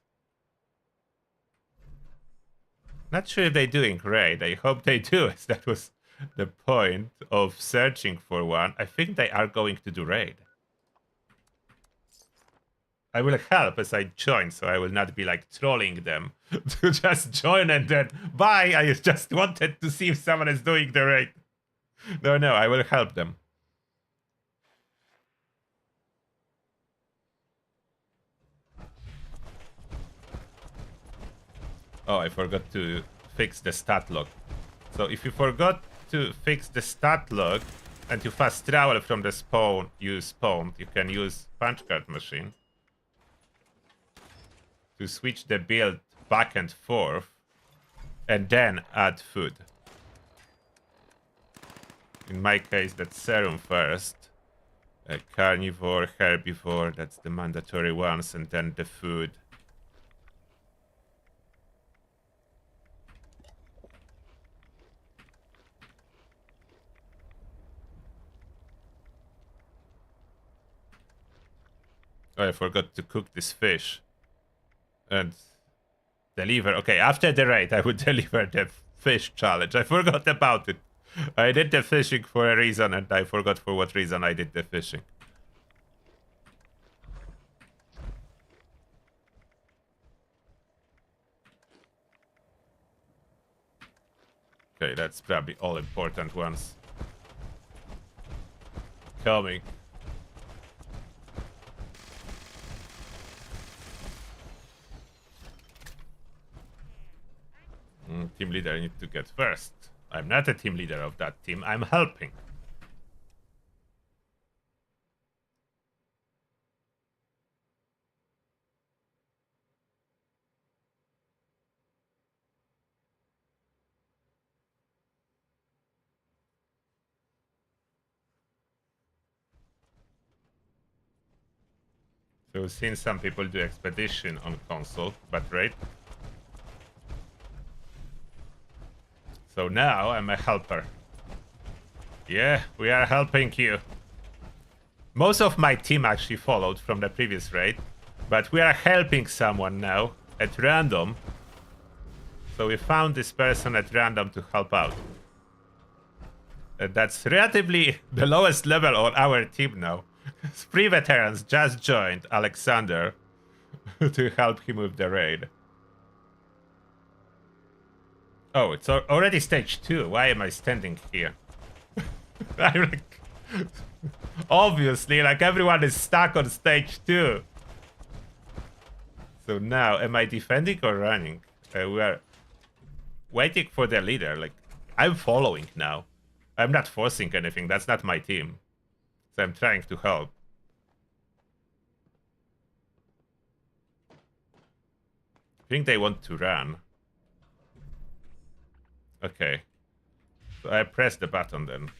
Not sure if they're doing raid. I hope they do, as that was the point of searching for one. I think they are going to do raid. I will help as I join, so I will not be like trolling them to just join and then bye. I just wanted to see if someone is doing the raid. No, I will help them. Oh, I forgot to fix the stat log. So if you forgot to fix the stat log and you fast travel from the spawn you spawned, you can use punch card machine to switch the build back and forth and then add food. In my case, that's serum first. Carnivore, herbivore, that's the mandatory ones, and then the food. Oh, I forgot to cook this fish. And deliver. Okay, after the raid, I would deliver the fish challenge. I forgot about it. I did the fishing for a reason, and I forgot for what reason I did the fishing. Okay, that's probably all important ones. Coming. Team leader, I need to get first. I'm not a team leader of that team. I'm helping. So we've seen some people do expedition on console, but right. So now I'm a helper. Yeah, we are helping you. Most of my team actually followed from the previous raid, but we are helping someone now at random. So we found this person at random to help out. And that's relatively the lowest level on our team now. 3 veterans just joined Alexander to help him with the raid. Oh, it's already stage 2. Why am I standing here? I'm like... Obviously, like everyone is stuck on stage 2. So now, am I defending or running? We are waiting for the leader. Like, I'm following now. I'm not forcing anything. That's not my team. So I'm trying to help. I think they want to run. Okay. So I press the button then.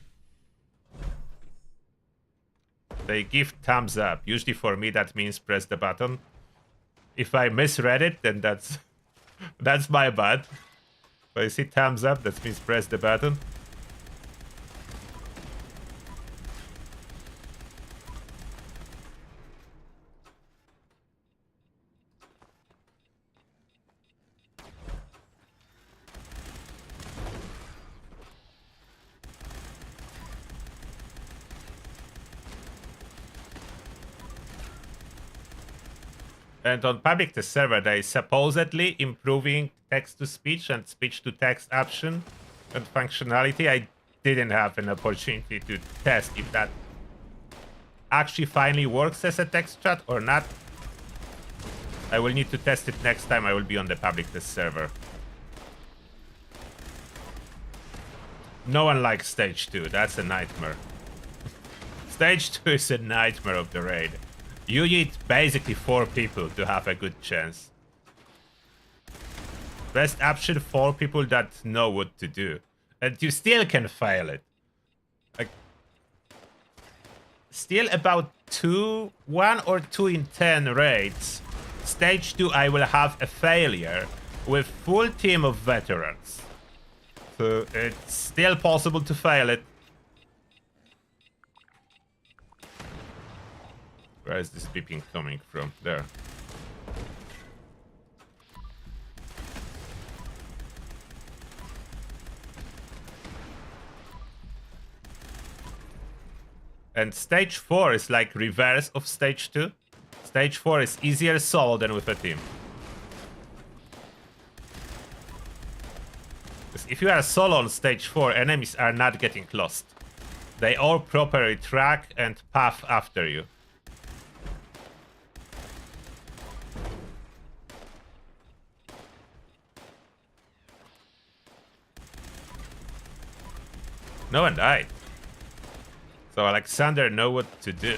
They give thumbs up. Usually for me that means press the button. If I misread it, then that's my bad. If I see thumbs up, that means press the button. And on public test server, they supposedly improving text-to-speech and speech-to-text option and functionality. I didn't have an opportunity to test if that actually finally works as a text chat or not. I will need to test it next time I will be on the public test server. No one likes stage 2. That's a nightmare. Stage 2 is a nightmare of the raid. You need basically 4 people to have a good chance. Best option, 4 people that know what to do. And you still can fail it. Like, still about 1 or 2 in 10 raids. Stage 2 I will have a failure with full team of veterans. So it's still possible to fail it. Where is this beeping coming from? There. And stage 4 is like reverse of stage 2. Stage 4 is easier solo than with a team. Because if you are solo on stage 4, enemies are not getting lost. They all properly track and path after you. No one died. So Alexander know what to do.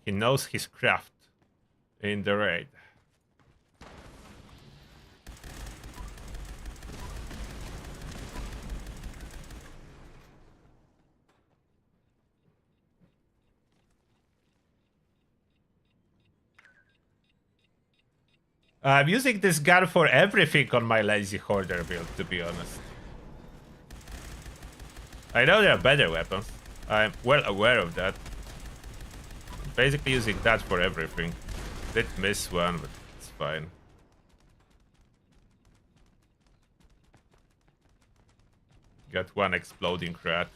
He knows his craft in the raid. I'm using this gun for everything on my lazy hoarder build, to be honest. I know there are better weapons. I'm well aware of that. Basically using that for everything. Did miss one, but it's fine. Got one exploding rat.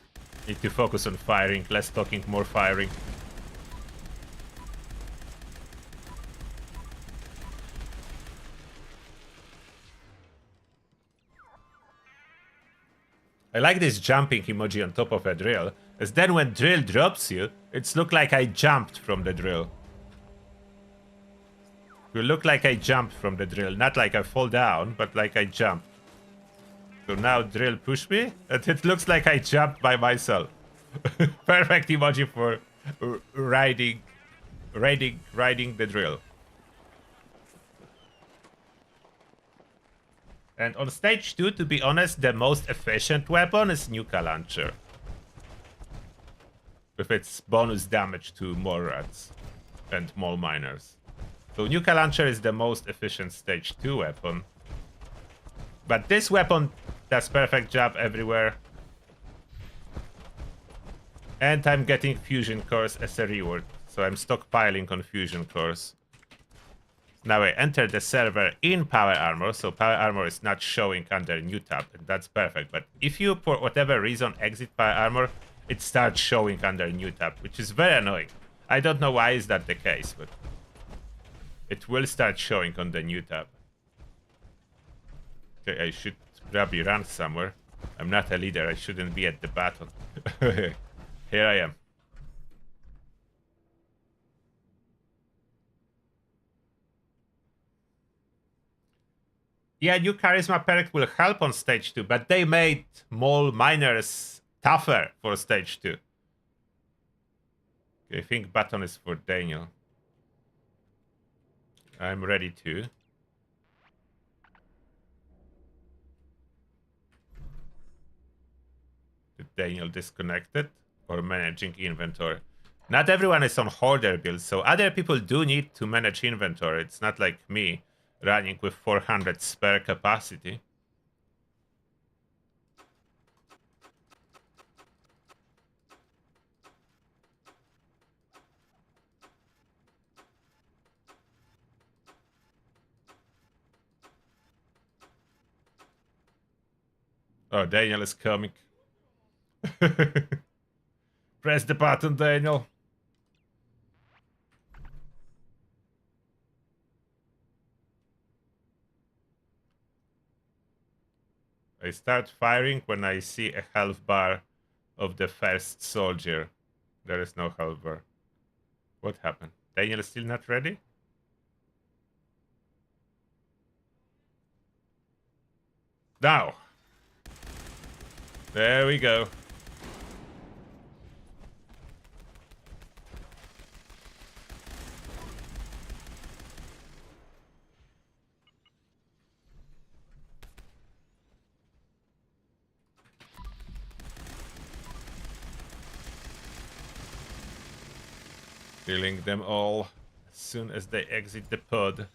Need to focus on firing, less talking, more firing. I like this jumping emoji on top of a drill, as then when drill drops you, it's look like I jumped from the drill. It will look like I jumped from the drill, not like I fall down, but like I jumped. So now drill push me, and it looks like I jumped by myself. Perfect emoji for riding the drill. And on stage 2, to be honest, the most efficient weapon is Nuka Launcher. With its bonus damage to mole rats and mole miners. So Nuka Launcher is the most efficient stage 2 weapon. But this weapon does perfect job everywhere. And I'm getting fusion cores as a reward. So I'm stockpiling on fusion cores. Now I enter the server in Power Armor, so Power Armor is not showing under New Tab, and that's perfect. But if you, for whatever reason, exit Power Armor, it starts showing under New Tab, which is very annoying. I don't know why is that the case, but it will start showing on the New Tab. Okay, I should probably run somewhere. I'm not a leader, I shouldn't be at the bottom. Here I am. Yeah, new charisma perk will help on stage 2, but they made mole miners tougher for stage 2. I think button is for Daniel. I'm ready to. Did Daniel disconnected or managing inventory? Not everyone is on hoarder build, so other people do need to manage inventory. It's not like me running with 400 spare capacity. Oh, Daniel is coming. Press the button, Daniel. I start firing when I see a health bar of the first soldier. There is no health bar. What happened? Daniel is still not ready? Now. There we go. Killing them all as soon as they exit the pod.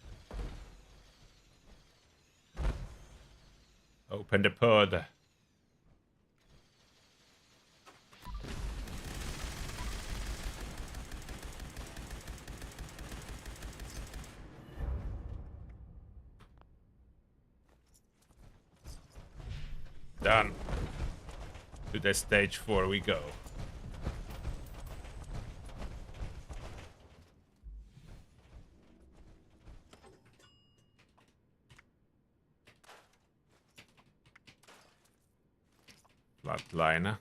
Open the pod. Done. To the stage 4 we go. Flatliner.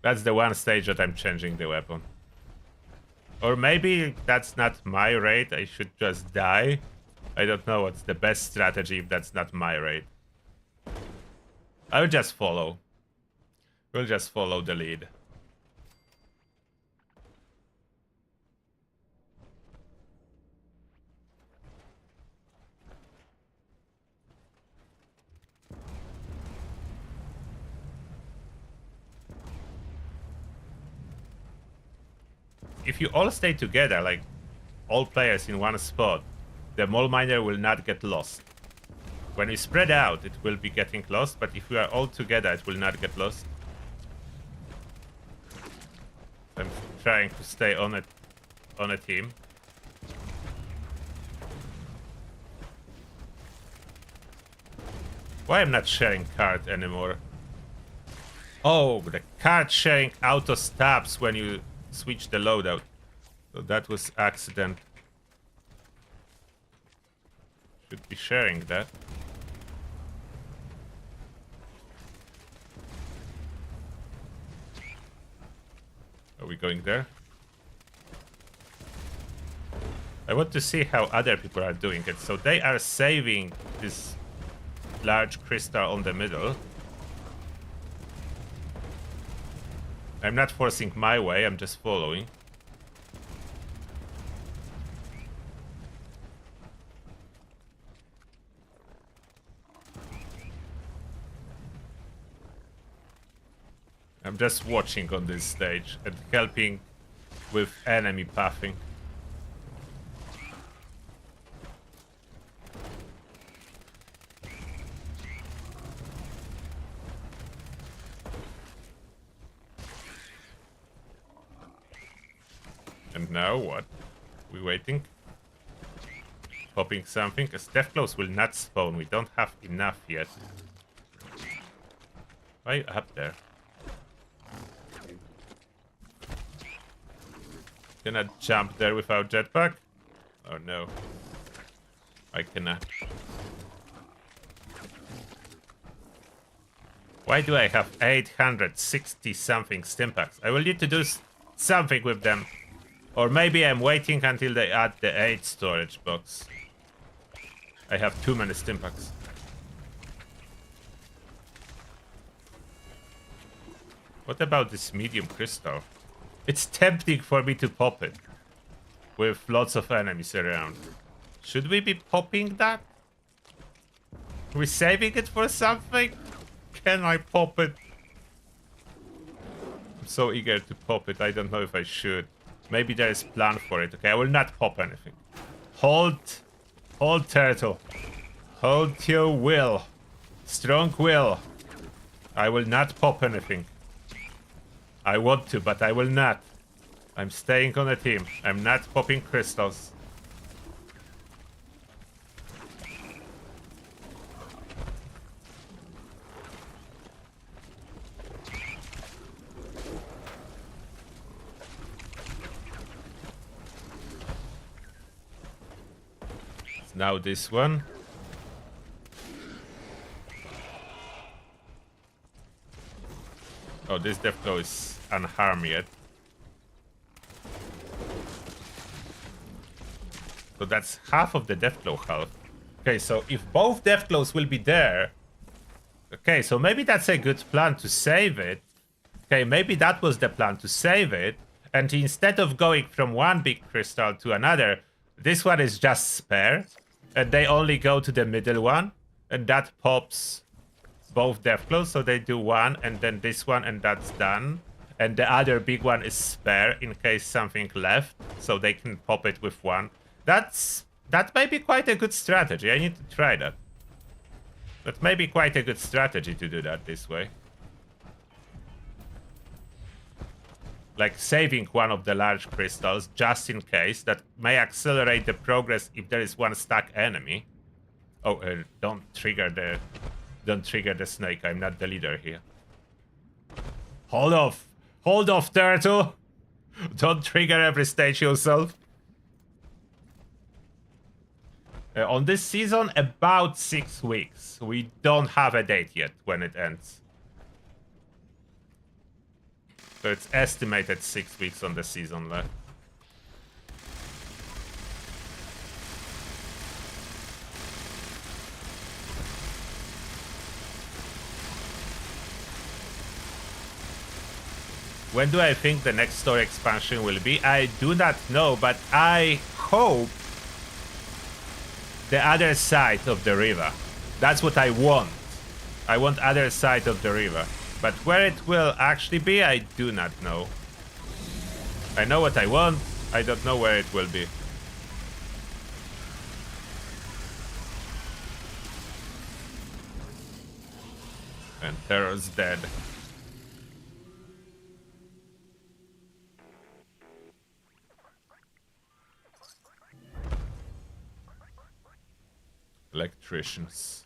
That's the one stage that I'm changing the weapon. Or maybe that's not my raid, I should just die. I don't know what's the best strategy if that's not my raid. I'll just follow. We'll just follow the lead. If you all stay together, like all players in one spot, the mole miner will not get lost When we spread out, it will be getting lost, but if we are all together, it will not get lost. I'm trying to stay on a team. Why I'm not sharing card anymore? Oh, the card sharing auto stops when you switch the loadout. So that was accident. Should be sharing that. Are we going there? I want to see how other people are doing it. So they are saving this large crystal on the middle. I'm not forcing my way, I'm just following. I'm just watching on this stage and helping with enemy pathing. And now what? We waiting? Popping something? As death claws will not spawn. We don't have enough yet. Why are you up there? Cannot jump there without jetpack? Oh no. I cannot. Why do I have 860 something stimpaks? I will need to do something with them. Or maybe I'm waiting until they add the 8 storage box. I have too many stimpaks. What about this medium crystal? It's tempting for me to pop it. With lots of enemies around. Should we be popping that? Are we saving it for something? Can I pop it? I'm so eager to pop it. I don't know if I should. Maybe there is plan for it. Okay, I will not pop anything. Hold, turtle. Hold your will. Strong will. I will not pop anything. I want to, but I will not. I'm staying on the team. I'm not popping crystals. Now this one. Oh, this death claw is unharmed yet. So that's half of the death claw health. Okay, so if both death claws will be there. Okay, so maybe that's a good plan to save it. Okay, maybe that was the plan, to save it. And instead of going from one big crystal to another, this one is just spare. And they only go to the middle one. And that pops both death claws. So they do one and then this one and that's done. And the other big one is spare in case something left. So they can pop it with one. That may be quite a good strategy. I need to try that. That may be quite a good strategy to do that this way. Like saving one of the large crystals just in case. That may accelerate the progress if there is one stuck enemy. Oh, don't trigger the snake. I'm not the leader here. Hold off, turtle. Don't trigger every stage yourself. On this season, about 6 weeks. We don't have a date yet when it ends. So it's estimated 6 weeks on the season left. When do I think the next story expansion will be? I do not know, but I hope the other side of the river. That's what I want. I want other side of the river. But where it will actually be, I do not know. I know what I want. I don't know where it will be. And Terror's dead. Electricians.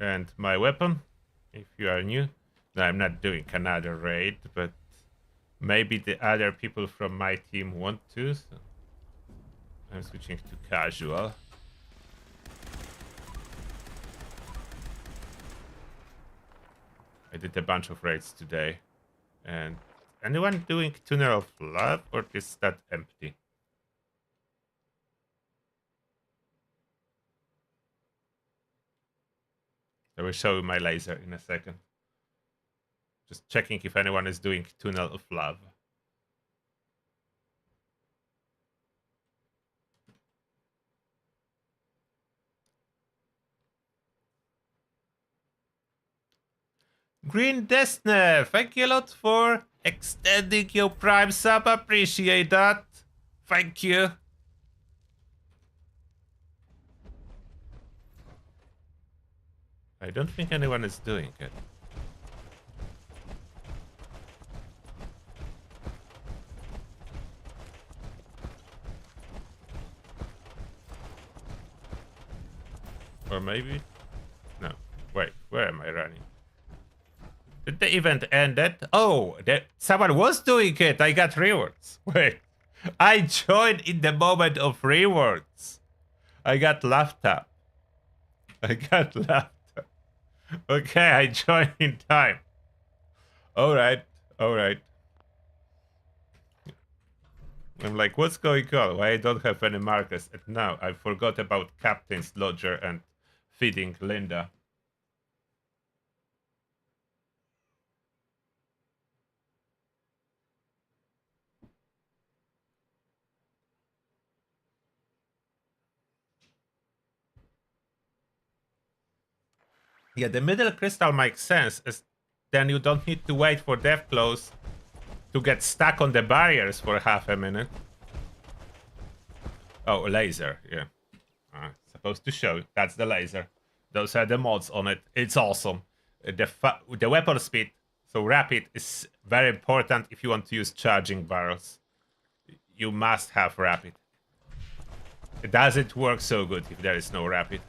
And my weapon, if you are new. No, I'm not doing another raid, but maybe the other people from my team want to. So I'm switching to casual. I did a bunch of raids today. And anyone doing Tunnel of Love, or is that empty? I will show you my laser in a second. Just checking if anyone is doing Tunnel of Love. Green Destiny, thank you a lot for extending your Prime sub. Appreciate that. Thank you. I don't think anyone is doing it. Or maybe? No. Wait, where am I running? Did the event ended? Oh, someone was doing it. I got rewards. Wait, I joined in the moment of rewards. I got laughed at. I got laughed at. Okay, I joined in time. All right, all right. I'm like, what's going on? Why I don't have any markers? And now I forgot about Captain's Lodger and feeding Linda. Yeah, the middle crystal makes sense, as then you don't need to wait for death close to get stuck on the barriers for half a minute. Oh, a laser, yeah. Supposed to show. That's the laser. Those are the mods on it. It's awesome. The weapon speed, so rapid, is very important if you want to use charging barrels. You must have rapid. It doesn't work so good if there is no rapid.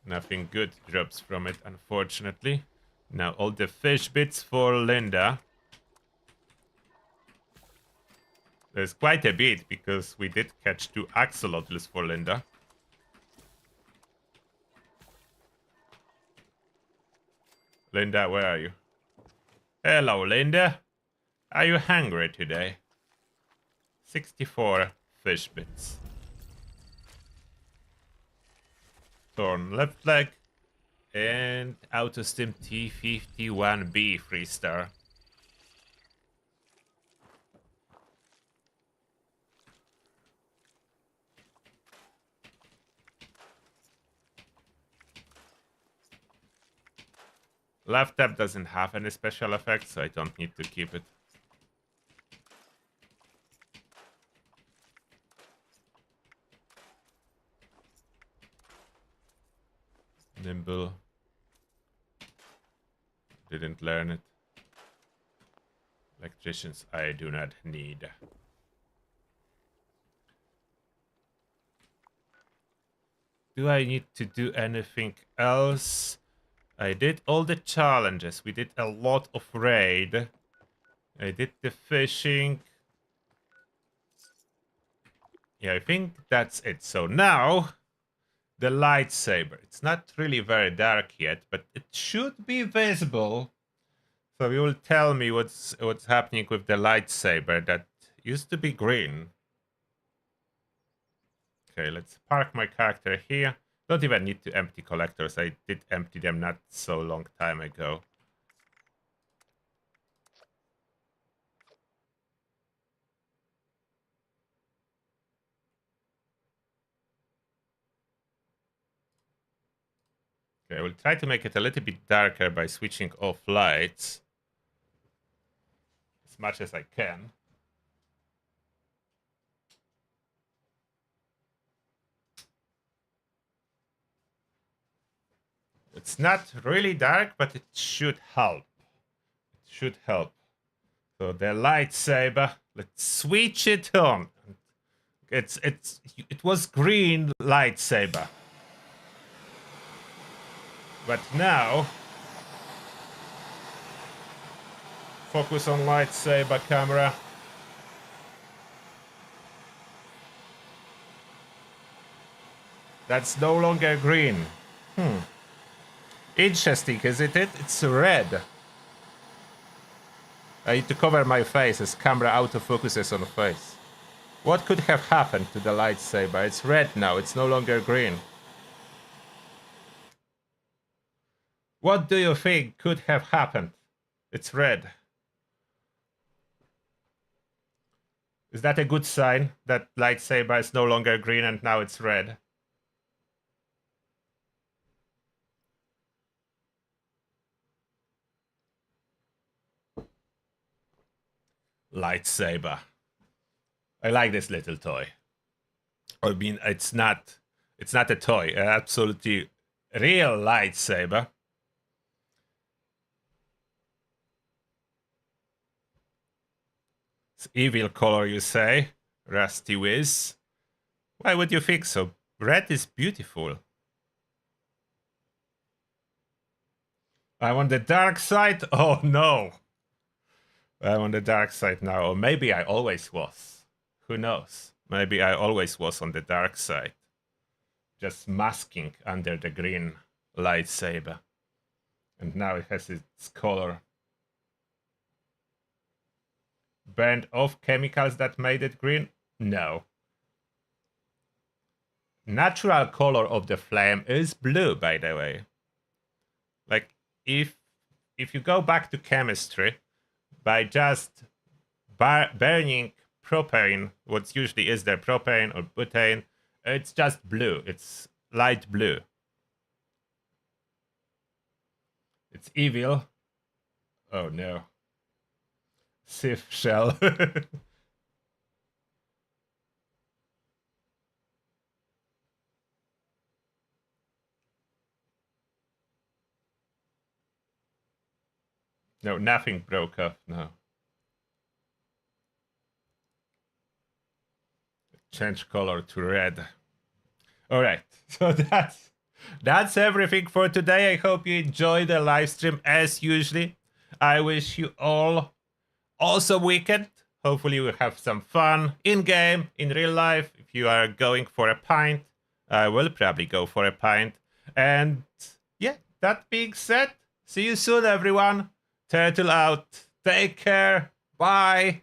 Nothing good drops from it, unfortunately. Now all the fish bits for Linda. There's quite a bit because we did catch 2 axolotls for Linda. Linda, where are you? Hello, Linda. Are you hungry today? 64 fish bits. Torn left leg. And Autostim T51B 3-star. Left tab doesn't have any special effects, so I don't need to keep it. Nimble. Didn't learn it. Electricians I do not need. Do I need to do anything else? I did all the challenges. We did a lot of raid. I did the fishing. Yeah, I think that's it. So now, the lightsaber. It's not really very dark yet, but it should be visible. So you will tell me what's happening with the lightsaber that used to be green. Okay, let's park my character here. Don't even need to empty collectors. I did empty them not so long time ago. Okay, I will try to make it a little bit darker by switching off lights as much as I can. It's not really dark, but it should help. It should help. So the lightsaber, let's switch it on. It was green lightsaber. But now focus on lightsaber camera. That's no longer green. Interesting, isn't it? It's red. I need to cover my face as camera autofocuses on face. What could have happened to the lightsaber? It's red now, it's no longer green. What do you think could have happened? It's red. Is that a good sign that lightsaber is no longer green and now it's red? Lightsaber. I like this little toy. I mean, it's not a toy, an absolutely real lightsaber. It's evil color, you say? Rusty Whiz. Why would you think so? Red is beautiful. I'm on the dark side? Oh no. I'm on the dark side now. Or maybe I always was. Who knows? Maybe I always was on the dark side. Just masking under the green lightsaber. And now it has its color. Burned off chemicals that made it green? No. Natural color of the flame is blue, by the way. Like, if you go back to chemistry, by just burning propane, what usually is there, propane or butane, it's just blue. It's light blue. It's evil. Oh no. Sith shell. No, nothing broke off, no. Change color to red. Alright, so that's everything for today. I hope you enjoyed the live stream as usually. I wish you all awesome weekend. Hopefully you will have some fun in-game, in real life. If you are going for a pint, I will probably go for a pint. And yeah, that being said, see you soon, everyone. Turtle out. Take care. Bye.